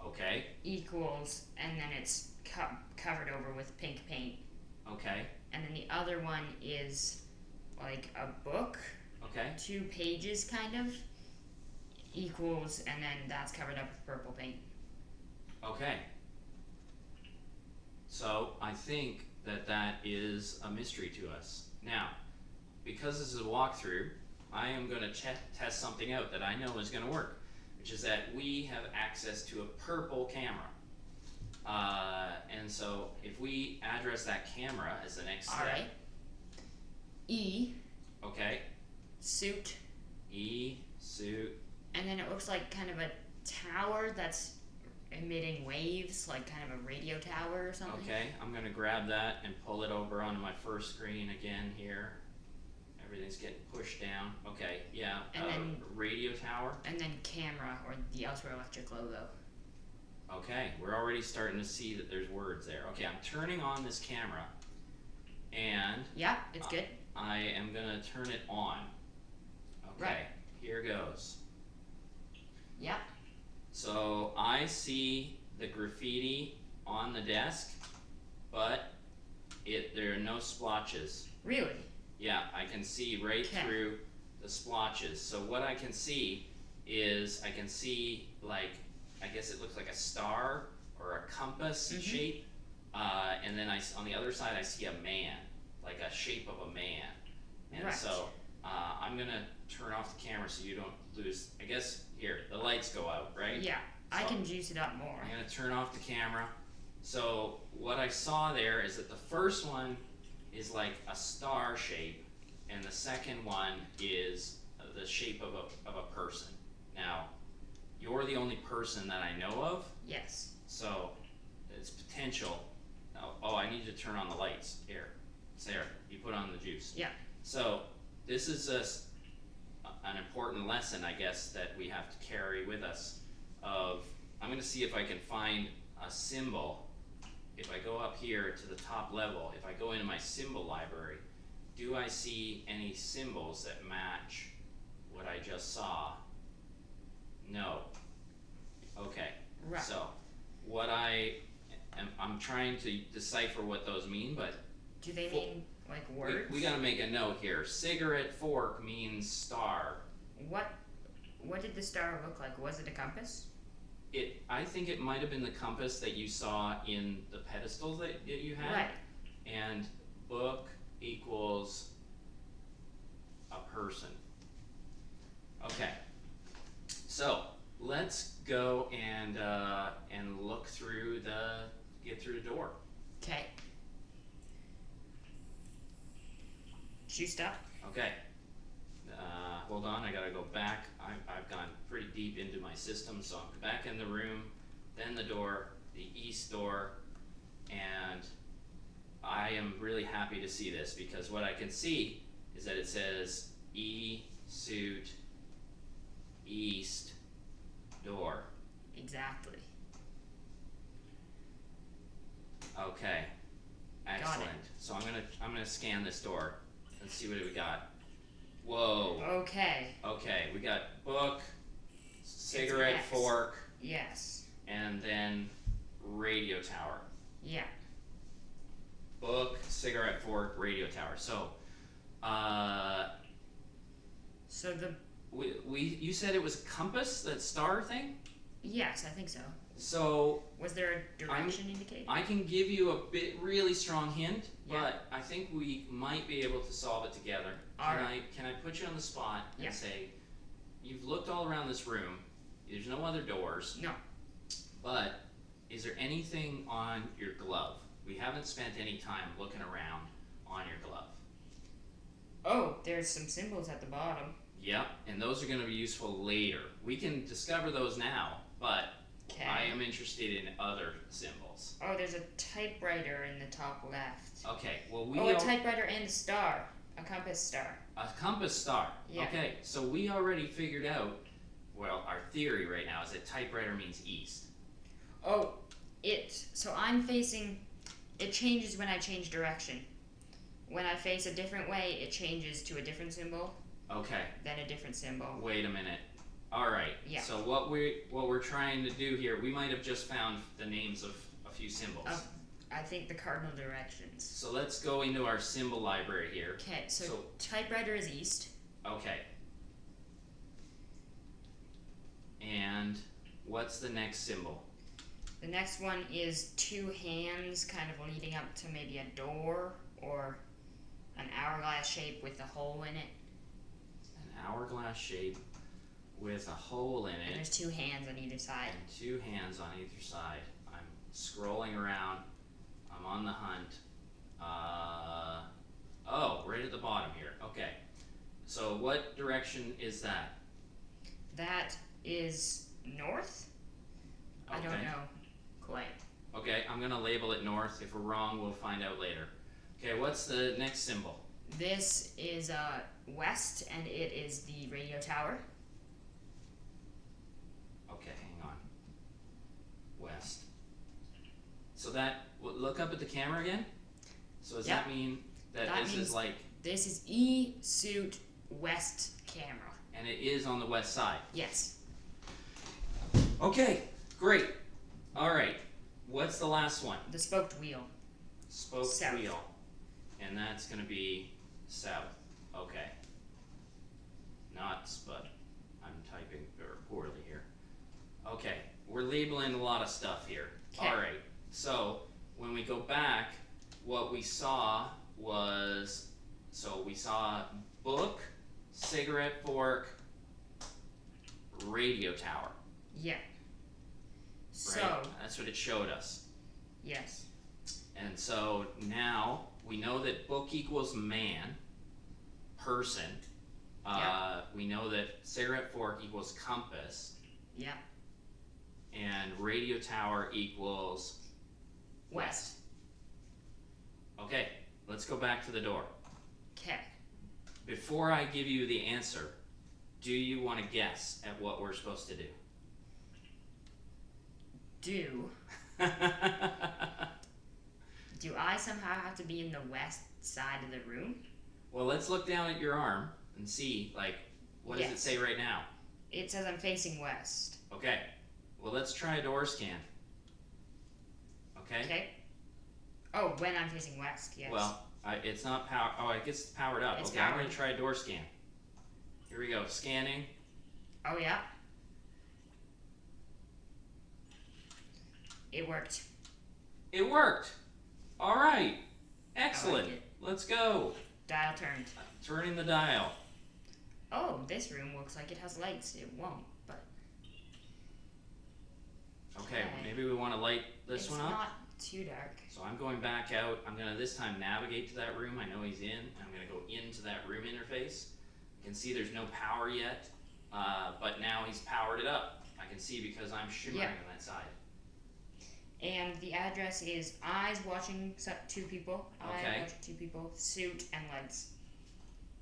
Okay. equals, and then it's covered over with pink paint. Okay. And then the other one is like a book, Okay. 2 pages kind of, equals, and then that's covered up with purple paint. Okay. So, I think that that is a mystery to us. Now, because this is a walkthrough, I am going to test something out that I know is going to work, which is that we have access to a purple camera. And so, if we address that camera as the next step. Alright. E, Okay. suit, E, suit. and then it looks like kind of a tower that's emitting waves, like kind of a radio tower or something. Okay, I'm gonna grab that and pull it over onto my first screen again here. Everything's getting pushed down. Okay, yeah. And then radio tower. And then camera, or the Elsewhere Electric logo. Okay, we're already starting to see that there's words there. Okay, I'm turning on this camera, and yeah, it's good. I am gonna turn it on. Okay, right. Here goes. Yeah. So I see the graffiti on the desk, but there are no splotches. Really? Yeah, I can see right through the splotches. So what I can see is, like, I guess it looks like a star or a compass shape, and then on the other side I see a man, like a shape of a man. And so I'm gonna turn off the camera so you don't lose. I guess here the lights go out, right? Yeah, so I can juice it up more. I'm gonna turn off the camera. So what I saw there is that the first one is like a star shape, and the second one is the shape of a person. Now, you're the only person that I know of. Yes. So it's potential. Oh, I need to turn on the lights. Here, Sarah, you put on the juice. Yeah. So this is an important lesson, I guess, that we have to carry with us. I'm going to see if I can find a symbol. If I go up here to the top level, if I go into my symbol library, do I see any symbols that match what I just saw? No. Okay. Right. So I'm trying to decipher what those mean, but do they mean like words? We gotta make a note here. Cigarette fork means star. What did the star look like? Was it a compass? I think it might have been the compass that you saw in the pedestals that you had. Right. And book equals a person. Okay. So let's go and look through get through the door. Okay. Juiced up. Okay. Hold on, I gotta go back. I've gone pretty deep into my system, so I'm back in the room, then the door, the east door, and I am really happy to see this because what I can see is that it says E-suit east door. Exactly. Okay. Excellent. So I'm gonna scan this door. Let's see what we got. Whoa. Okay. Okay, we got book, cigarette fork. Yes. And then radio tower. Yeah. Book, cigarette fork, radio tower. So, you said it was compass, that star thing? Yes, I think so. So was there a direction indicator? I can give you a really strong hint, yeah. But I think we might be able to solve it together. Can I put you on the spot and say, you've looked all around this room, there's no other doors. No. But is there anything on your glove? We haven't spent any time looking around on your glove. Oh, there's some symbols at the bottom. Yep, and those are going to be useful later. We can discover those now, but I am interested in other symbols. Oh, there's a typewriter in the top left. Okay, well a typewriter and a star. A compass star. A compass star. Yeah. Okay, so we already figured out, well, our theory right now is that typewriter means east. Oh, so I'm facing, it changes when I change direction. When I face a different way, it changes to a different symbol. Okay. Then a different symbol. Wait a minute. All right. Yeah. So what we're trying to do here, we might have just found the names of a few symbols. I think the cardinal directions. So let's go into our symbol library here. Okay. So typewriter is east. Okay. And what's the next symbol? The next one is two hands, kind of leading up to maybe a door or an hourglass shape with a hole in it. An hourglass shape with a hole in it. And there's two hands on either side. And two hands on either side. I'm scrolling around. I'm on the hunt. Right at the bottom here. Okay. So what direction is that? That is north. I don't Okay. know quite. Okay, I'm gonna label it north. If we're wrong, we'll find out later. Okay, what's the next symbol? This is west, and it is the radio tower. Okay, hang on. West. So that, look up at the camera again. So does that mean that That this means is like, this is E suit west camera. and it is on the west side? Yes. Okay, great. All right, what's the last one? The spoked wheel. Spoked South. wheel. And that's gonna be south. Okay. Not spud. I'm typing very poorly here. Okay, we're labeling a lot of stuff here. Okay. All right, so when we go back, what we saw was, so we saw book, cigarette fork, radio tower. Yeah. Right? So, That's what it showed us. yes. And so now we know that book equals man, person. We know that cigarette fork equals compass, Yeah. and radio tower equals West. Okay, let's go back to the door. Okay. Before I give you the answer, do you want to guess at what we're supposed to do? Do I somehow have to be in the west side of the room? Well, let's look down at your arm and see, like, what does it Yes. say right now? It says I'm facing west. Okay, well, let's try a door scan. Okay? Okay. Oh, when I'm facing west, yes. Well, it's not power. Oh, I guess it's powered up. It's Okay, I'm powered. going to try a door scan. Here we go, scanning. Oh, yeah. It worked. It worked! Alright, I excellent. like it. Let's go. Dial turned. Turning the dial. Oh, this room looks like it has lights. It won't, but Okay, Okay. maybe we want to light this it's one up. not too dark. So I'm going back out. I'm going to this time navigate to that room. I know he's in. I'm going to go into that room interface. You can see there's no power yet, but now he's powered it up. I can see because I'm shimmering Yeah. on that side. And the address is eyes watching two people. Okay. Eyes watching two people. Suit and lights.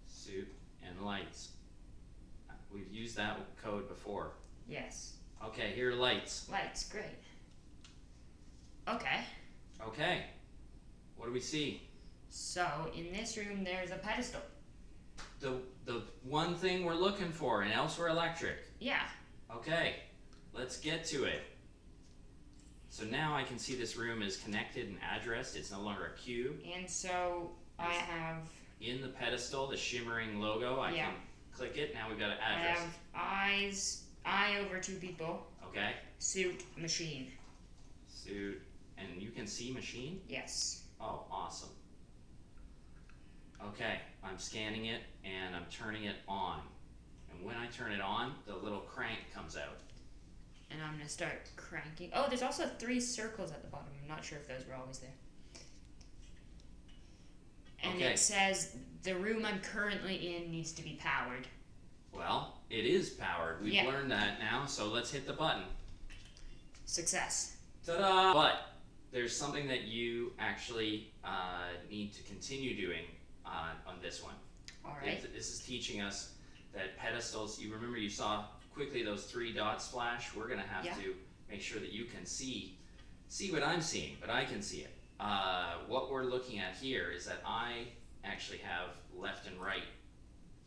Suit and lights. We've used that code before. Yes. Okay, here are lights. Lights, great. Okay. Okay. What do we see? So in this room there's a pedestal. The one thing we're looking for in Elsewhere Electric. Yeah. Okay, let's get to it. So now I can see this room is connected and addressed. It's no longer a cube. And so I have In the pedestal, the shimmering logo, I Yeah. can click it. Now we've got an I address. have eye over two people. Okay, Suit machine. suit, and you can see machine? Yes. Oh, awesome. Okay, I'm scanning it and I'm turning it on. And when I turn it on, the little crank comes out. And I'm gonna start cranking. Oh, there's also 3 circles at the bottom. I'm not sure if those were always there. And Okay. it says the room I'm currently in needs to be powered. Well, it is powered. We've Yeah. learned that now, so let's hit the button. Success. Ta-da! But there's something that you actually need to continue doing on this one. Alright. This is teaching us that pedestals, you remember you saw quickly those 3 dots flash? We're gonna have Yeah. to make sure that you can see what I'm seeing, but I can see it. What we're looking at here is that I actually have left and right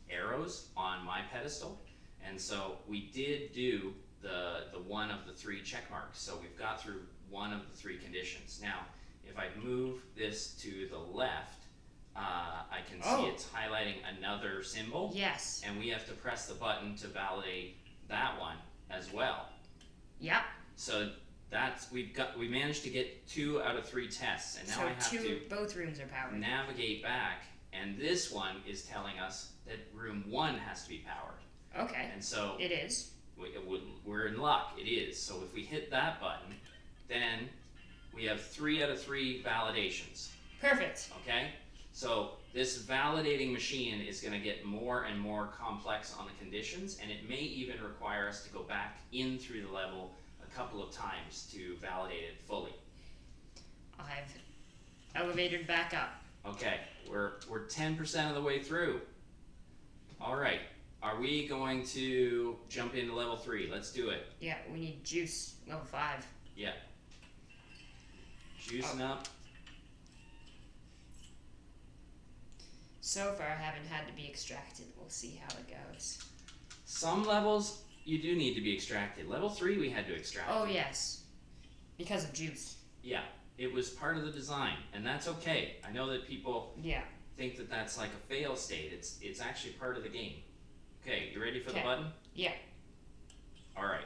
arrows on my pedestal, and so we did do the one of the 3 check marks, so we've got through one of the 3 conditions. Now, if I move this to the left, I can see Oh. it's highlighting another symbol, Yes. and we have to press the button to validate that one as well. Yep. So we managed to get 2 out of 3 tests, and now I have to both rooms are powered. navigate back, and this one is telling us that room 1 has to be powered. Okay. And so It is. we're in luck, it is. So if we hit that button, then we have 3 out of 3 validations, Perfect. okay? So this validating machine is gonna get more and more complex on the conditions, and it may even require us to go back in through the level a couple of times to validate it fully. I've elevated back up. Okay, we're 10% of the way through. All right, are we going to jump into level 3? Let's do it. Yeah, we need juice, level 5. Yeah. Juicing up. So far, I haven't had to be extracted. We'll see how it goes. Some levels you do need to be extracted. Level 3 we had to extract. Oh, yes. Because of juice. Yeah, it was part of the design, and that's okay. I know that people Yeah. think that that's like a fail state. It's actually part of the game. Okay, you ready for the Okay. button? Yeah. All right.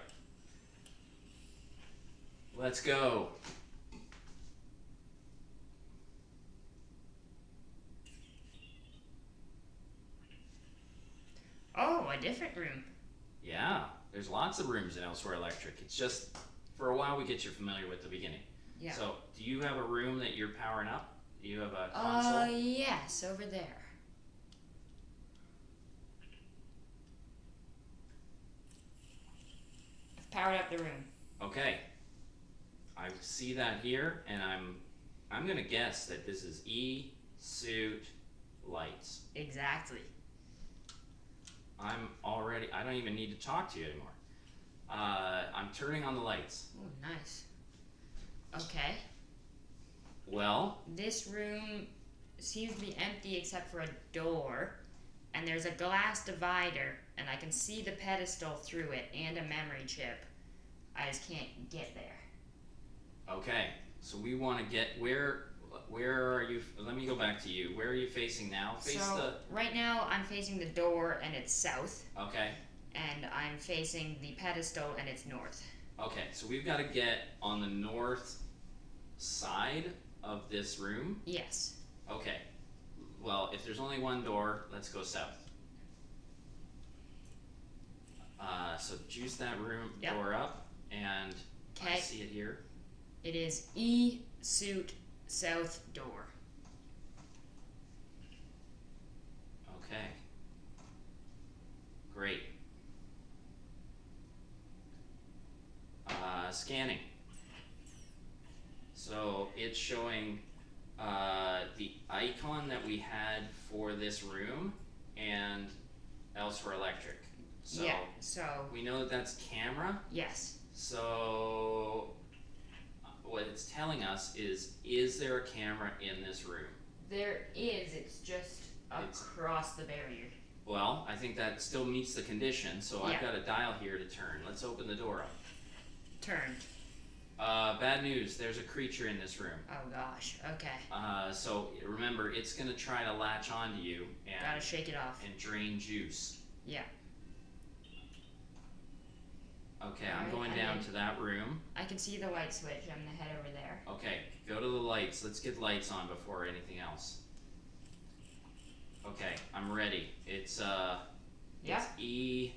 Let's go. Oh, a different room. Yeah, there's lots of rooms in Elsewhere Electric. It's just, for a while we get you familiar with the beginning. Yeah. So, do you have a room that you're powering up? Do you have a console? Yes, over there. I've powered up the room. Okay. I see that here, and I'm gonna guess that this is E, suit, lights. Exactly. I don't even need to talk to you anymore. I'm turning on the lights. Oh, nice. Okay. Well, This room seems to be empty except for a door, and there's a glass divider, and I can see the pedestal through it and a memory chip. I just can't get there. okay. So we want to get where are you? Let me go back to you. Where are you facing now? Face So right now I'm facing the door and it's south, Okay. and I'm facing the pedestal and it's north. Okay. So we've got to get on the north side of this room. Yes. Okay. Well, if there's only one door, let's go south. So juice that room Yep. door up, and I Okay. see it here. It is E suit south door. Okay. Great. Scanning. So it's showing the icon that we had for this room and Elsewhere Electric. So Yeah. So we know that that's camera. yes. So what it's telling us is there a camera in this room? There is. It's just across the barrier. Well, I think that still meets the condition, so I've Yeah. got a dial here to turn. Let's open the door up. Turned. Bad news, there's a creature in this room. Oh gosh. Okay. So remember, it's gonna try to latch onto you Gotta and shake it off. drain juice. Yeah. Okay, I'm Alright, going and down then- to that room. I can see the light switch. I'm gonna head over there. Okay, go to the lights. Let's get lights on before anything else. Okay, I'm ready. It's Yeah. it's E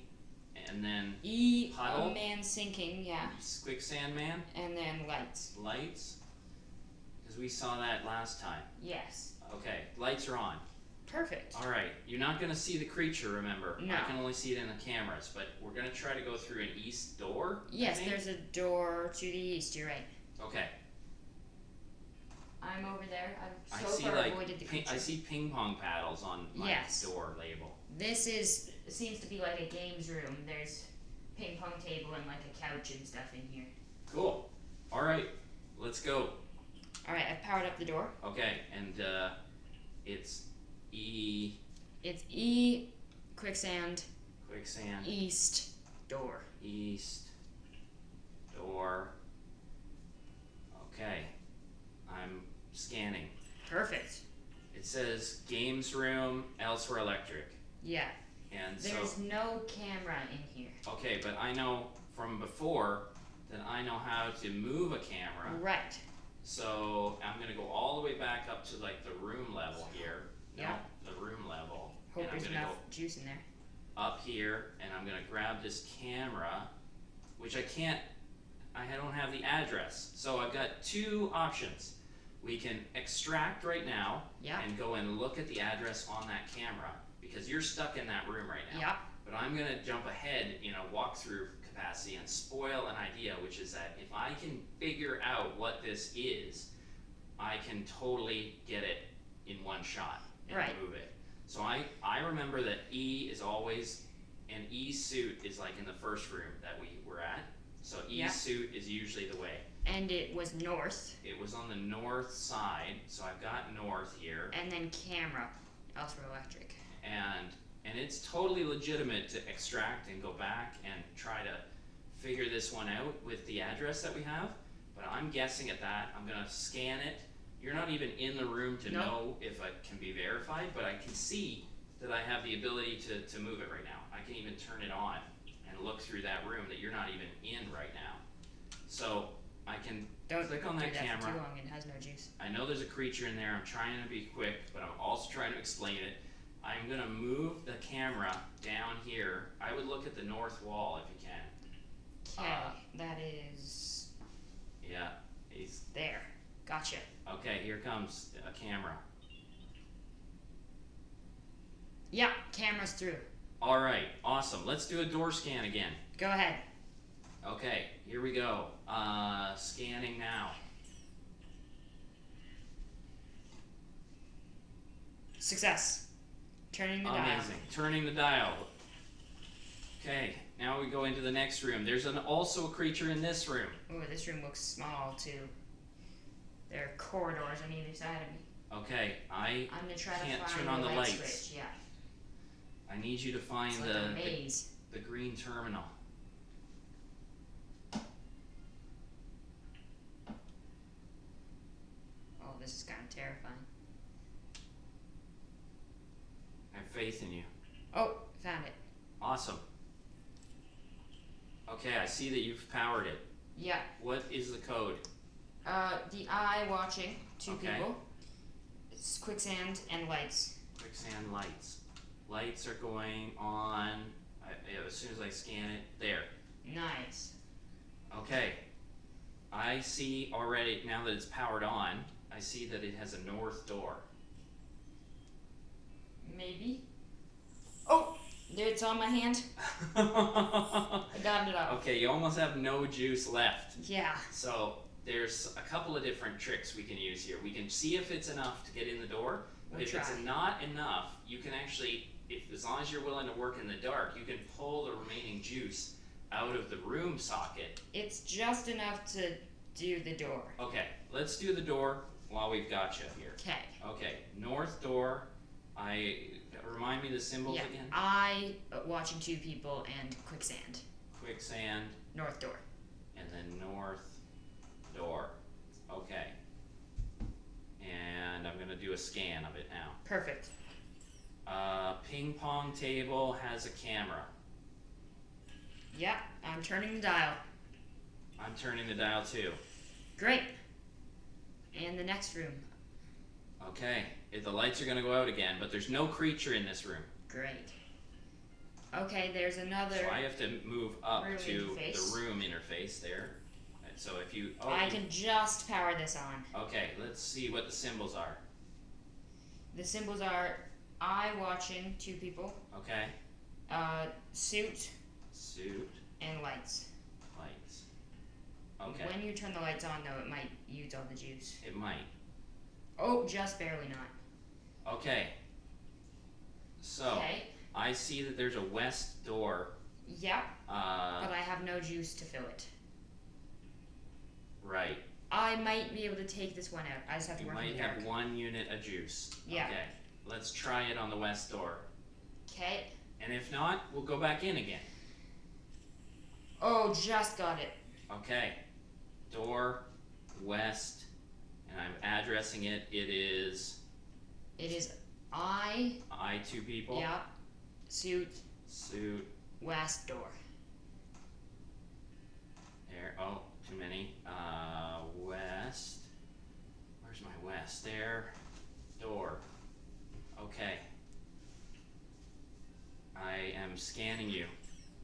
and then E. Puddle? A man sinking. Yeah. Quicksand Man, And then lights. lights. Because we saw that last time. Yes. Okay, lights are on. Perfect. All right, you're not going to see the creature, remember. No. I can only see it in the cameras, but we're going to try to go through an east door. I Yes, think? there's a door to the east. You're right. Okay, I'm over there. I I've so see far like avoided the creature. I see ping pong paddles on my Yes. door label. This seems to be like a games room. There's ping pong table and like a couch and stuff in here. Cool. All right, let's go. All right, I've powered up the door. Okay, and it's E It's E quicksand quicksand east door. east door. Okay, I'm scanning. Perfect. It says games room, Elsewhere Electric, Yeah. and There's so no camera in here. okay, but I know from before that I know how to move a camera. Right. So I'm gonna go all the way back up to like the room level here. Yeah. No, the room level. Hope and I'm there's gonna enough go juice in there. up here and I'm gonna grab this camera, which I don't have the address. So I've got two options. We can extract right now Yeah. and go and look at the address on that camera because you're stuck in that room right now. Yeah. But I'm gonna jump ahead in a walkthrough capacity and spoil an idea, which is that if I can figure out what this is, I can totally get it in one shot and Right. move it. So I remember that E is always, and E suit is like in the first room that we were at. So E Yeah. suit is usually the way. And it was north, It was on the north side, so I've got north here, and then camera, elsewhere electric. and it's totally legitimate to extract and go back and try to figure this one out with the address that we have, but I'm guessing at that. I'm gonna scan it. You're not even in the room to Nope. know if it can be verified, but I can see that I have the ability to move it right now. I can even turn it on and look through that room that you're not even in right now. So I can Don't click on do that that for camera. too long, it has no juice. I know there's a creature in there. I'm trying to be quick, but I'm also trying to explain it. I'm gonna move the camera down here. I would look at the north wall if you can. Okay, that is Yeah, he's there. Gotcha. okay. Here comes a camera. Yeah, camera's through. All right, awesome. Let's do a door scan again. Go ahead. Okay, here we go. Scanning now. Success. Turning the dial. Amazing. Turning the dial. Okay, now we go into the next room. There's also a creature in this room. Ooh, this room looks small too. There are corridors on either side of me. Okay, I'm gonna try Can't to find turn on the light lights. switch. Yeah, I need you to find it's like a maze. the green terminal. Oh, this is kind of terrifying. I have faith in you. Oh, found it. Awesome. Okay, I see that you've powered it. Yeah. What is the code? The eye watching, two Okay. people. It's quicksand and lights. Quicksand lights. Lights are going on as soon as I scan it. There. Nice. Okay. I see already, now that it's powered on, I see that it has a north door. Maybe. Oh, it's on my hand. I got it off. Okay, you almost have no juice left. Yeah. So there's a couple of different tricks we can use here. We can see if it's enough to get in the door. But We'll if it's try. not enough, you can actually, as long as you're willing to work in the dark, you can pull the remaining juice out of the room socket. It's just enough to do the door. Okay, let's do the door while we've got you here. Okay. Okay, north door. Remind me the symbols Yeah. again. Eye watching two people and quicksand. Quicksand, North door. and then north door. Okay. And I'm gonna do a scan of it now. Perfect. Ping pong table has a camera. Yeah, I'm turning the dial. I'm turning the dial too. Great. And the next room. Okay, the lights are gonna go out again, but there's no creature in this room. Great. Okay, there's another. So I have to move up room to interface. the room interface there. And so if you, I can just power this on. okay, let's see what the symbols are. The symbols are eye watching two people, Okay, suit, suit, and lights. lights. Okay, When you turn the lights on, though, it might use all the juice. it might. Oh, just barely not. Okay, so Okay. I see that there's a west door. Yep, but I have no juice to fill it. Right. I might be able to take this one out. I just have to You work in might the dark. have 1 unit of juice. Yeah. Okay, let's try it on the west door. Okay. And if not, we'll go back in again. Oh, just got it. Okay, door west, and I'm addressing it. It is It is eye. I two people. Yep. Suit. Suit West door. there. Oh, too many. West. Where's my west? There. Door. Okay. I am scanning you,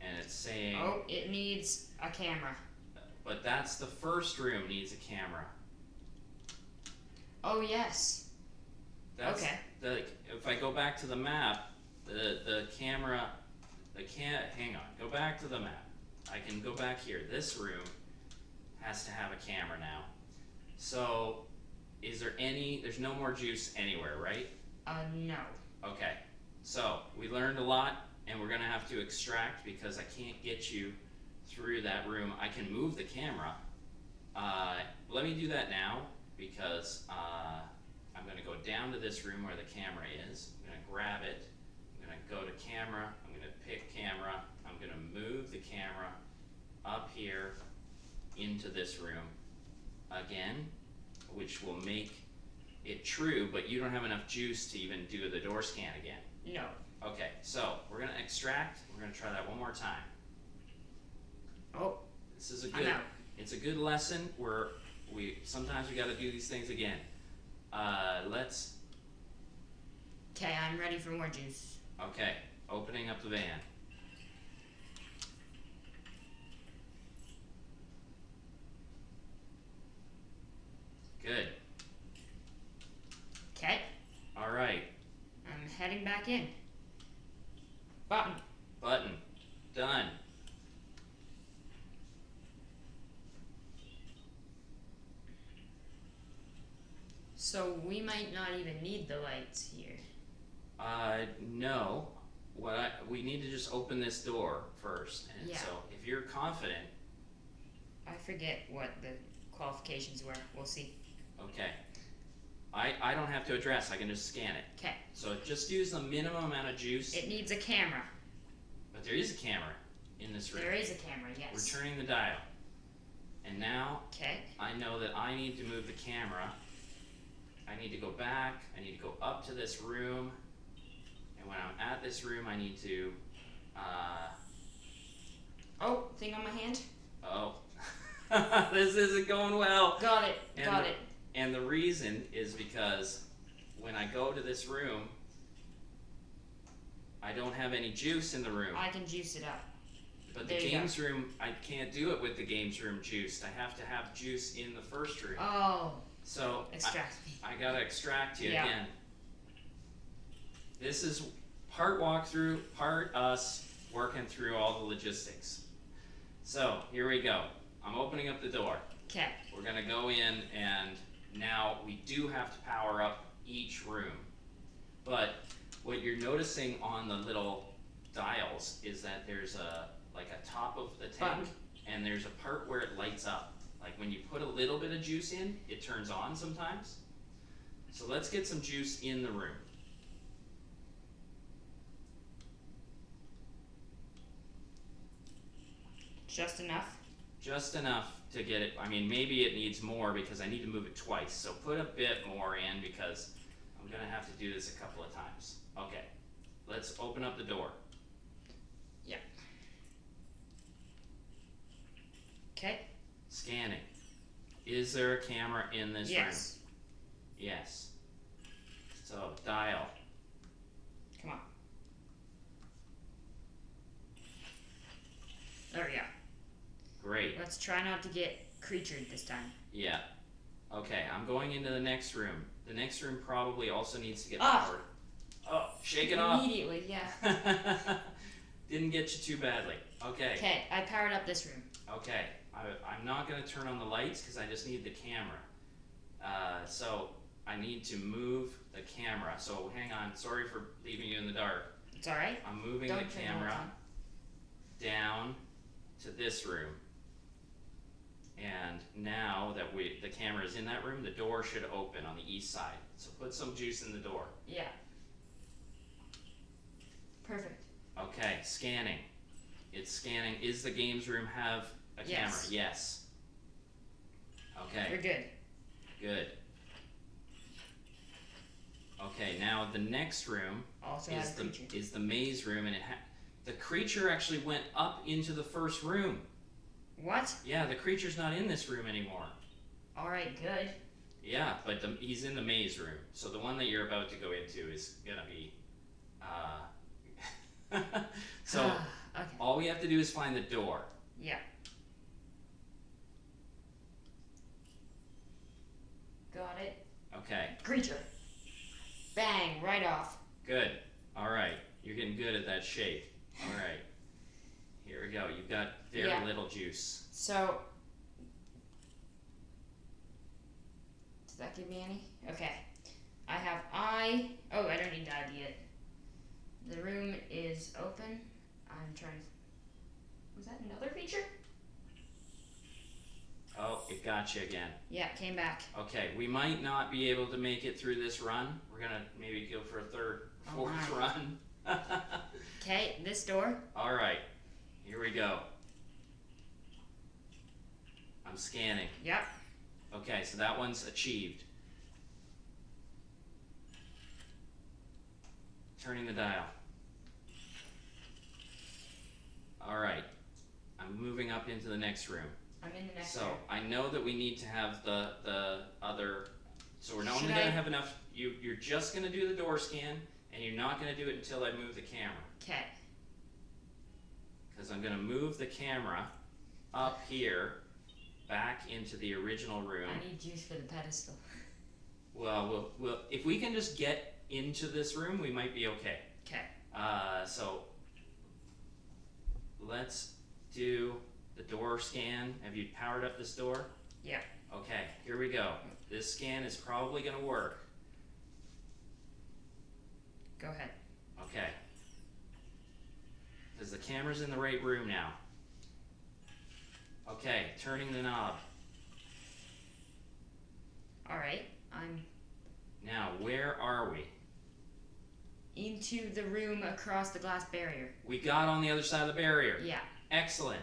and it's saying. Oh, it needs a camera. But that's the first room needs a camera. Oh yes. That's Okay. if I go back to the map, the camera, hang on, go back to the map. I can go back here. This room has to have a camera now. So, there's no more juice anywhere, right? No. Okay, so we learned a lot, and we're gonna have to extract because I can't get you through that room. I can move the camera. Let me do that now because I'm gonna go down to this room where the camera is. I'm gonna grab it. I'm gonna go to camera. I'm gonna pick camera. I'm gonna move the camera up here into this room again, which will make it true, but you don't have enough juice to even do the door scan again. No. Okay, so we're gonna extract. We're gonna try that one more time. Oh. This is I'm out. it's a good lesson where sometimes we gotta do these things again. Let's, Okay, I'm ready for more juice. okay, opening up the van. Good, Okay, alright, I'm heading back in. Button. button, done. So we might not even need the lights here. No, we need to just open this door first, and Yeah. so if you're confident, I forget what the qualifications were. We'll see. okay. I don't have to address, I can just scan it. Okay. So just use the minimum amount of juice, It needs a camera. but there is a camera in this room. There is a camera, yes. We're turning the dial. And now Okay. I know that I need to move the camera. I need to go back, I need to go up to this room, and when I'm at this room I need to, Oh, thing on my hand. oh, this isn't going well. Got it. And Got it. And the reason is because when I go to this room, I don't have any juice in the room. I can juice it up. But the there you go. games room, I can't do it with the games room juiced. I have to have juice in the first room. Oh, So extract me. I gotta extract you Yeah. again. This is part walkthrough, part us working through all the logistics. So here we go. I'm opening up the door. Okay. We're gonna go in, and now we do have to power up each room. But what you're noticing on the little dials is that there's a top of the tank, Button. and there's a part where it lights up. Like when you put a little bit of juice in, it turns on sometimes. So let's get some juice in the room. Just enough. Just enough to get it, I mean, maybe it needs more because I need to move it twice. So put a bit more in because I'm gonna have to do this a couple of times. Okay, let's open up the door. Yeah. Okay. Scanning. Is there a camera in this room? Yes. Yes. So dial. Come on. There we go. Great. Let's try not to get creatured this time. Yeah. Okay, I'm going into the next room. The next room probably also needs to get Ah. powered. Oh, shake it off. Immediately, yeah. Didn't get you too badly. Okay. Okay, I powered up this room. Okay. I'm not going to turn on the lights because I just need the camera. So I need to move the camera. So hang on. Sorry for leaving you in the dark. It's alright. I'm moving Don't the turn the lights camera on. down to this room. And now that the camera is in that room, the door should open on the east side. So put some juice in the door. Yeah. Perfect. Okay, scanning. It's scanning. Is the games room have a camera? Yes. Yes. Okay, We're good. good. Okay, now the next room Also is has a creature. the maze room, and the creature actually went up into the first room. What? Yeah, the creature's not in this room anymore. Alright, good. Yeah, but he's in the maze room. So the one that you're about to go into is gonna be, so Okay. all we have to do is find the door. Yeah. Got it. Okay, Creature. Bang, right off. good. All right, you're getting good at that shake. All right, Here we go. You've got very Yeah. little juice. So, does that give me any? Okay. I have oh, I don't need to ID it. The room is open. I'm trying to. Was that another feature? Oh, it got you again. Yeah, it came back. Okay, we might not be able to make it through this run. We're gonna maybe go for a third, fourth run. Okay, this door. All right, here we go. I'm scanning. Yep. Okay, so that one's achieved. Turning the dial. All right, I'm moving up into the next room. I'm in the next So room. I know that we need to have the other. So we're not Should only gonna I- have enough. You're just gonna do the door scan, and you're not gonna do it until I move the camera. Okay. Because I'm gonna move the camera up here, back into the original room. I need juice for the pedestal. Well, we'll if we can just get into this room, we might be okay. Okay. So let's do the door scan. Have you powered up this door? Yeah. Okay, here we go. This scan is probably gonna work. Go ahead. Okay. Because the camera's in the right room now. Okay, turning the knob. All right. I'm Now, where are we? into the room across the glass barrier. We got on the other side of the barrier. Yeah. Excellent.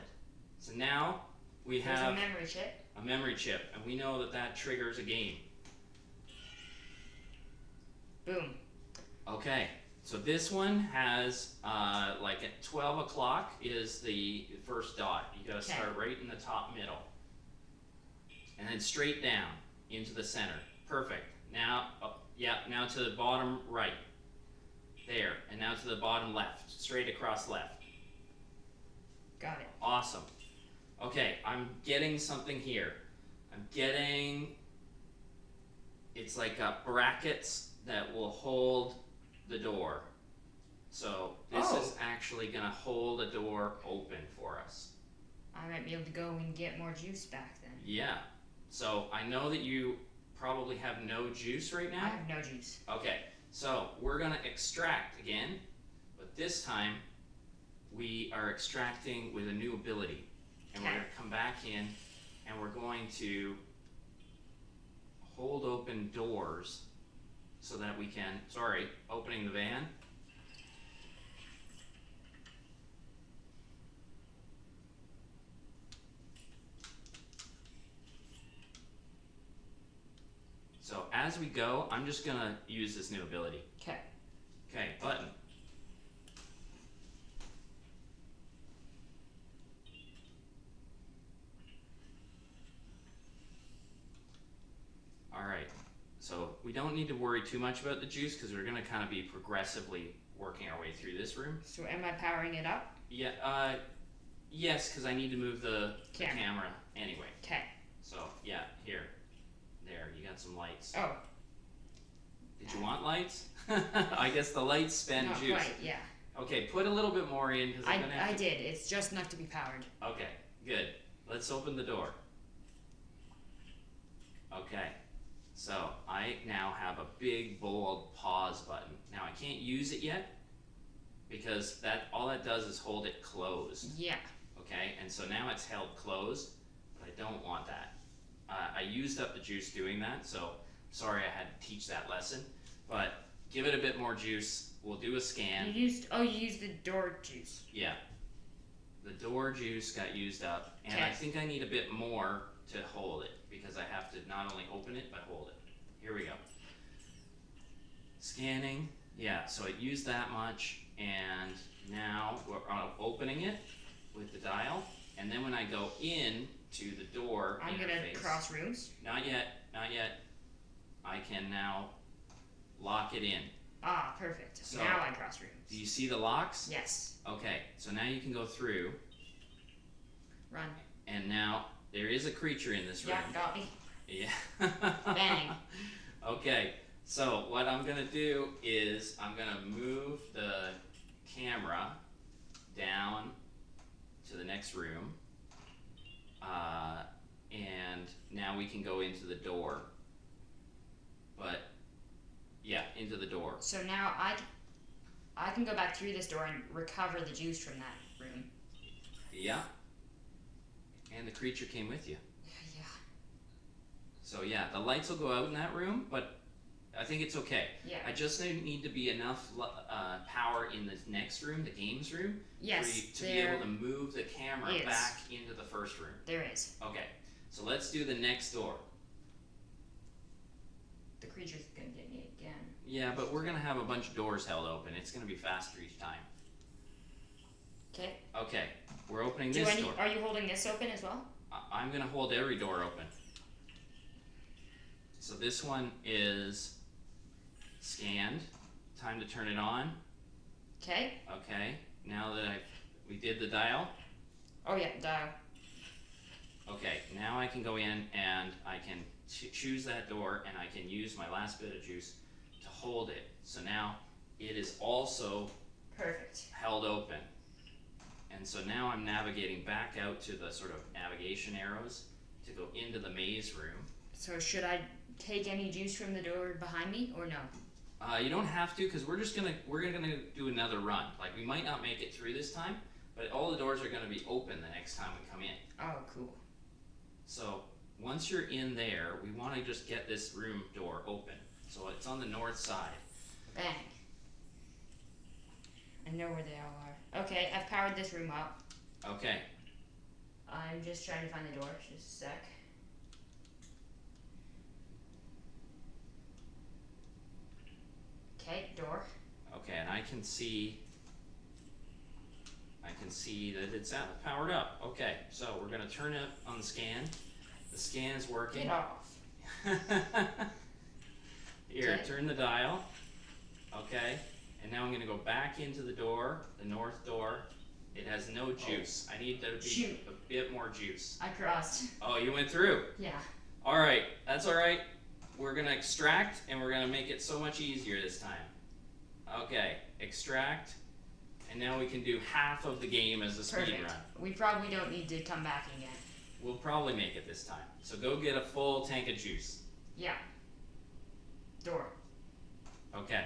So now we There's have a memory chip. a memory chip, and we know that that triggers a game. Boom. Okay, so this one has, like at 12 o'clock is the first dot. You gotta Okay. start right in the top middle. And then straight down into the center. Perfect. Now, now to the bottom right. There, and now to the bottom left. Straight across left. Got it. Awesome. Okay, I'm getting something here. I'm getting, it's like brackets that will hold the door. So this is actually gonna hold the door open for us. I might be able to go and get more juice back then. Yeah. So I know that you probably have no juice right I now. have no juice. Okay, so we're gonna extract again, but this time we are extracting with a new ability. And we're Okay. gonna come back in and we're going to hold open doors so that we can, opening the van. So as we go, I'm just gonna use this new ability. Okay. Okay, button. Alright, so we don't need to worry too much about the juice because we're gonna kind of be progressively working our way through this room. So am I powering it up? Yeah, yes, because I need to move the Camera. camera anyway. Okay. So, yeah, here. There, you got some lights. Oh, Did you want lights? I guess the lights spend not juice. quite. Yeah. Okay, put a little bit more in because I'm gonna have I to. did. It's just enough to be powered. Okay, good. Let's open the door. Okay, so I now have a big bold pause button. Now I can't use it yet because all that does is hold it closed. Yeah. Okay, and so now it's held closed, but I don't want that. I used up the juice doing that, so sorry I had to teach that lesson. But give it a bit more juice. We'll do a scan. You used the door juice. Yeah. The door juice got used up, and I Okay. think I need a bit more to hold it because I have to not only open it but hold it. Here we go. Scanning. Yeah, so it used that much, and now we're opening it with the dial, and then when I go in to the door I'm interface, gonna cross rooms. not yet. I can now lock it in. Ah, perfect. So- now I cross rooms. Do you see the locks? Yes. Okay, so now you can go through, Run. and now there is a creature in this room. Yeah, got me. Yeah. Bang. Okay, so what I'm gonna do is I'm gonna move the camera down to the next room. And now we can go into the door. But, yeah, into the door. So now I can go back through this door and recover the juice from that room. Yeah. And the creature came with you. Yeah. So yeah, the lights will go out in that room, but I think it's okay. Yeah. I just need to be enough power in the next room, the games room, Yes, for you to be able to move the camera back into the first room. There is. Okay, so let's do the next door. The creature's gonna get me again. Yeah, but we're gonna have a bunch of doors held open. It's gonna be faster each time. Okay. Okay, we're opening this door. Are you holding this open as well? I'm gonna hold every door open. So this one is scanned. Time to turn it on. Okay. Okay, now that we did the dial. Oh yeah, dial. Okay, now I can go in and I can choose that door and I can use my last bit of juice to hold it. So now it is also perfect held open. And so now I'm navigating back out to the sort of navigation arrows to go into the maze room. So should I take any juice from the door behind me or no? You don't have to, because we're gonna do another run. Like, we might not make it through this time, but all the doors are gonna be open the next time we come in. Oh, cool. So once you're in there, we want to just get this room door open. So it's on the north side. Bang. I know where they all are. Okay, I've powered this room up. Okay. I'm just trying to find the door. Just a sec. Okay, door. Okay, and I can see that it's powered up. Okay, so we're gonna turn it on the scan. The scan's working. Get off. Here, Okay. turn the dial. Okay, and now I'm gonna go back into the door, the north door. It has no juice. I need there to be a bit more juice. I crossed. Oh, you went through? Yeah. All right, that's all right. We're gonna extract and we're gonna make it so much easier this time. Okay, extract, and now we can do half of the game as a speed Perfect. run. We probably don't need to come back again. We'll probably make it this time. So go get a full tank of juice. Yeah. Door. Okay.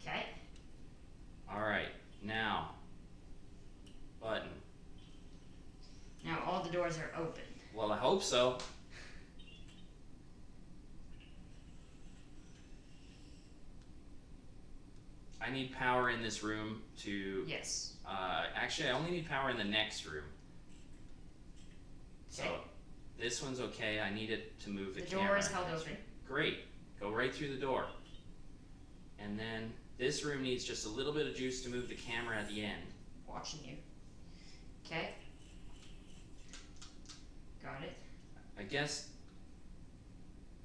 Okay. All right, now, button. Now all the doors are open. Well, I hope so. I need power in this room to... Yes. Actually, I only need power in the next room. Okay. So, this one's okay. I need it to move the The camera. door is held open. Great. Go right through the door. And then this room needs just a little bit of juice to move the camera at the end. Watching you. Okay. Got it. I guess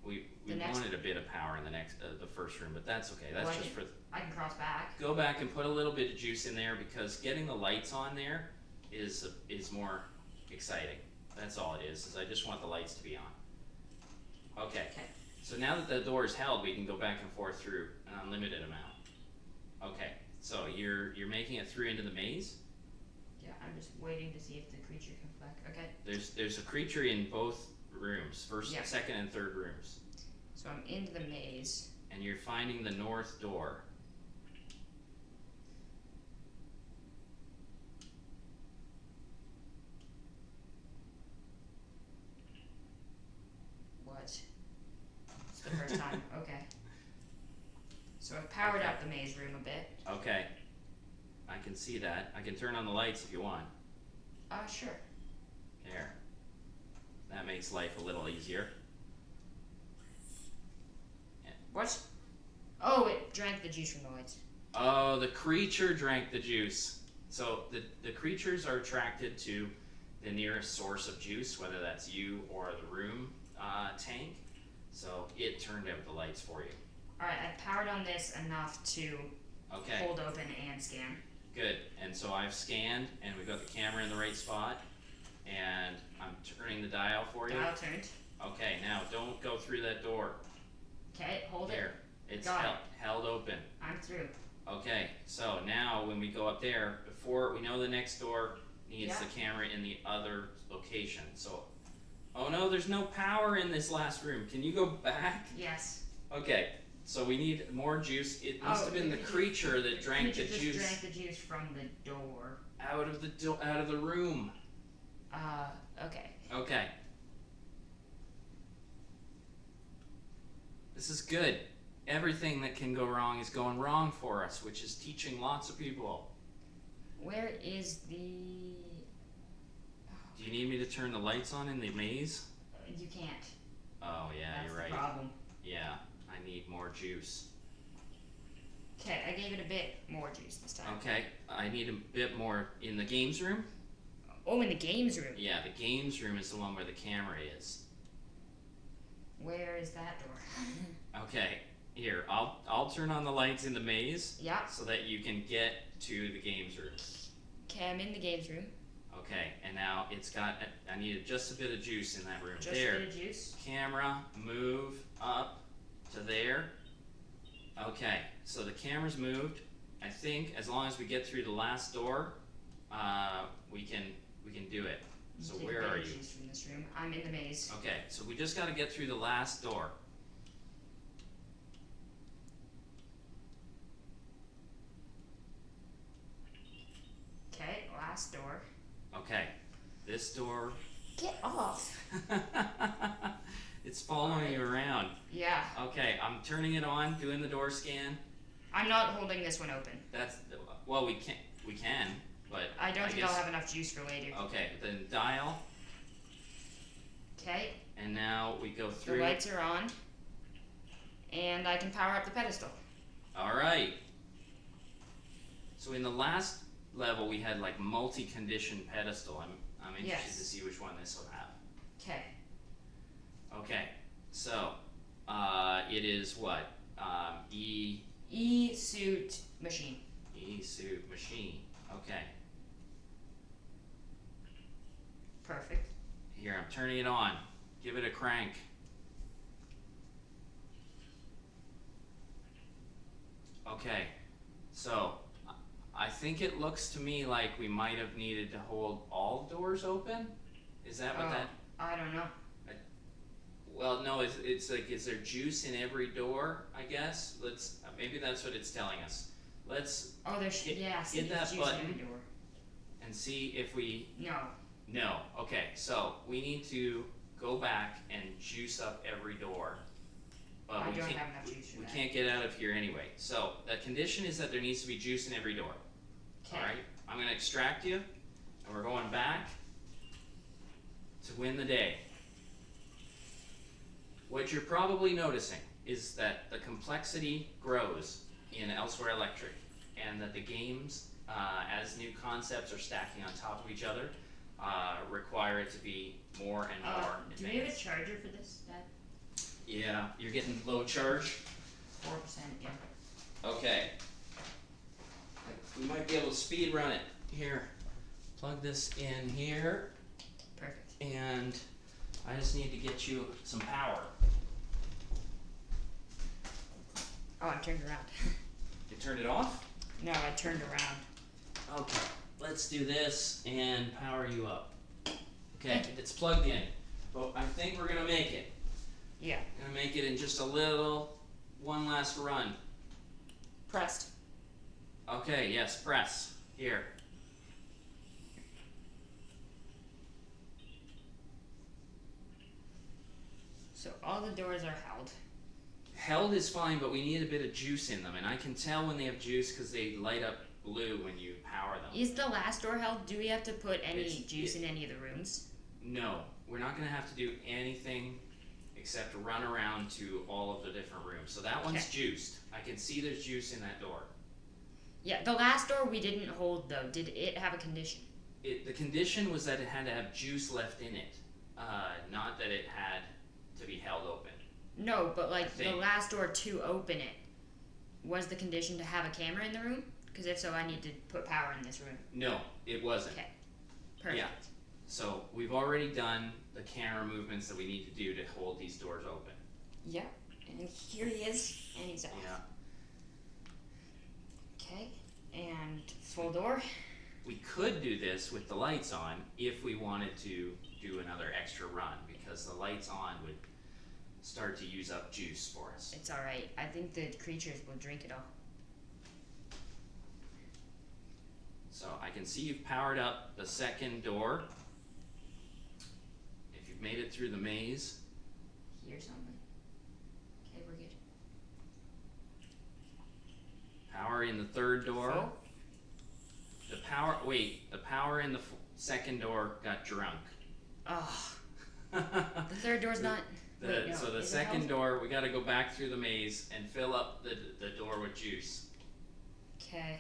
we wanted a bit of power in the next the first room, but that's okay. That's just for... I can cross back. Go back and put a little bit of juice in there, because getting the lights on there is more exciting. That's all it is I just want the lights to be on. Okay. Okay. So now that the door is held, we can go back and forth through an unlimited amount. Okay. So you're making it through into the maze. Yeah, I'm just waiting to see if the creature comes back. Okay. There's a creature in both rooms, first, Yeah. second, and third rooms. So I'm into the maze. And you're finding the north door. What? It's the first time. Okay. So I've powered up the maze room a bit. Okay. I can see that. I can turn on the lights if you want. Sure. There. That makes life a little easier. What? Oh, it drank the juice from the lights. Oh, the creature drank the juice. So the creatures are attracted to the nearest source of juice, whether that's you or the room tank. So it turned out the lights for you. Alright, I've powered on this enough to hold open and scan. Good. And so I've scanned, and we've got the camera in the right spot, and I'm turning the dial for you. Dial turned. Okay, now don't go through that door. Okay, hold Here, it. it's Got held open. I'm through. Okay, so now when we go up there, before we know the next door needs the camera in the other location. So, oh no, there's no power in this last room. Can you go back? Yes. Okay, so we need more juice. It must have been the creature that drank the juice. Drank the juice from the door. Out of the room. Okay. Okay. This is good. Everything that can go wrong is going wrong for us, which is teaching lots of people. Where is the... Do you need me to turn the lights on in the maze? You can't. Oh yeah, That's you're right. the problem. Yeah, I need more juice. Okay, I gave it a bit more juice this time. Okay, I need a bit more in the games room. Oh, in the games room. Yeah, the games room is the one where the camera is. Where is that door? Okay, here, I'll turn on the lights in the maze. Yeah. So that you can get to the games room. Okay, I'm in the games room. Okay, and now it's got, I need just a bit of juice in that room. Just there. a bit of juice. Camera, move up to there. Okay, so the camera's moved. I think as long as we get through the last door, we can do it. So Take where a bit are of you? juice from this room. I'm in the maze. Okay, so we just got to get through the last door. Okay, last door. Okay, this door. Get off. It's following you around. Yeah. Okay, I'm turning it on, doing the door scan. I'm not holding this one open. That's, well, we can, but I don't think guess, I'll have enough juice for later. Okay, then dial, Okay, and now we go the through. lights are on. And I can power up the pedestal. Alright. So in the last level we had like multi-condition pedestal. I'm interested Yes. to see which one this will have. Okay. Okay, so it is what? E-suit machine. E-suit machine. Okay. Perfect. Here, I'm turning it on. Give it a crank. Okay, so I think it looks to me like we might have needed to hold all doors open. Is that what that? I don't know. Well, no. It's like, is there juice in every door? I guess. Maybe that's what it's telling us. Let's Oh, there's hit juice that in every button door. and see if we. No. No. Okay, so we need to go back and juice up every door. But I we don't can't, have enough juice for we that. can't get out of here anyway. So the condition is that there needs to be juice in every door. Okay. Alright, I'm gonna extract you, and we're going back to win the day. What you're probably noticing is that the complexity grows in Elsewhere Electric, and that the games, as new concepts are stacking on top of each other, require it to be more and more Do we have a advanced. charger for this, Dad? Yeah, you're getting low charge? 4%, yeah. Okay. We might be able to speed run it. Here, plug this in here, Perfect. and I just need to get you some power. Oh, I turned around. You turned it off? No, I turned around. Okay, let's do this and power you up. Okay, Thank you. it's plugged in, but I think we're gonna make it. Yeah. Gonna make it in just a little, one last run. Pressed. Okay, yes, press. Here. So all the doors are held. Held is fine, but we need a bit of juice in them, and I can tell when they have juice because they light up blue when you power them. Is the last door held? Do we have to put any It's- juice in any of the rooms? No, we're not gonna have to do anything except run around to all of the different rooms. So that one's Okay. juiced. I can see there's juice in that door. Yeah, the last door we didn't hold though. Did it have a condition? The condition was that it had to have juice left in it, not that it had to be held open. No, but like the think. last door to open it, was the condition to have a camera in the room? Because if so, I need to put power in this room. No, it wasn't. Okay. Perfect. Yeah. So we've already done the camera movements that we need to do to hold these doors open. Yeah. And here he is, and he's off. Yeah. Okay, and full door. We could do this with the lights on if we wanted to do another extra run, because the lights on would start to use up juice for us. It's alright. I think the creatures will drink it all. So I can see you've powered up the second door. If you've made it through the maze. Hear something. Okay, we're good. Power in the third door. Full? The power in the second door got drunk. Oh. The third door's not. Wait, no. So the Is it second health? door, we got to go back through the maze and fill up the door with juice. Okay.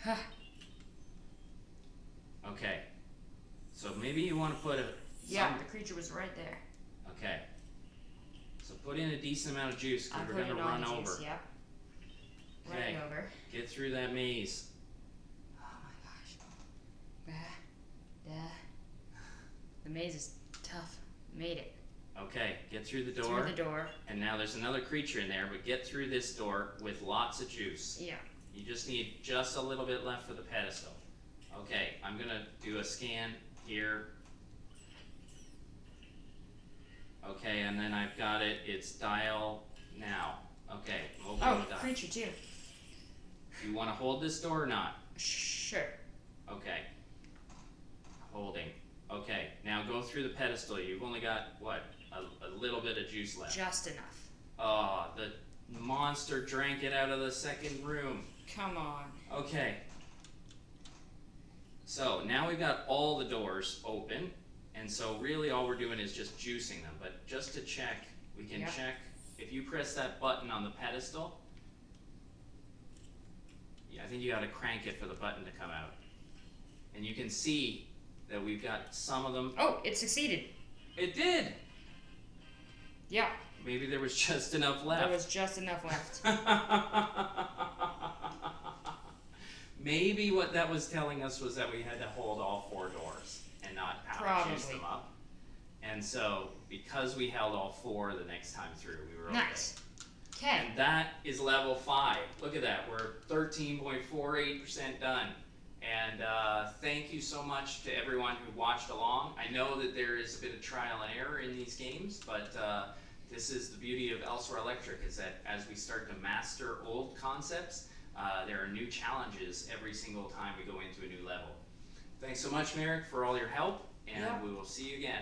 Huh. Okay. So maybe you want to put Yeah, the creature was right there. Okay. So put in a decent amount of juice, I because put we're it going to on run the juice, over. yep. Okay. Running over. Get through that maze. Oh my gosh. The maze is tough. Made it. Okay, get through the door. Through the door. And now there's another creature in there, but get through this door with lots of juice. Yeah. You just need just a little bit left for the pedestal. Okay, I'm gonna do a scan here. Okay, and then I've got it, it's dial now. Okay, mobile Oh, dial. creature too. You wanna hold this door or not? Sure. Okay. Holding. Okay, now go through the pedestal. You've only got, what, a little bit of juice left. Just enough. Oh, the monster drank it out of the second room. Come on. Okay. So now we've got all the doors open, and so really all we're doing is just juicing them. But just to check, we can Yep. check, if you press that button on the pedestal, yeah, I think you gotta crank it for the button to come out. And you can see that we've got some of them. Oh, it succeeded. It did! Yeah, Maybe there was just enough left. there was just enough left. Maybe what that was telling us was that we had to hold all four doors and not power juice Probably. them up. And so, because we held all four the next time through, we were okay. Nice. Okay. And that is level 5. Look at that, we're 13.48% done. And thank you so much to everyone who watched along. I know that there is a bit of trial and error in these games, but this is the beauty of Elsewhere Electric, is that as we start to master old concepts, there are new challenges every single time we go into a new level. Thanks so much, Merrick, for all your help, and Yeah. we will see you again.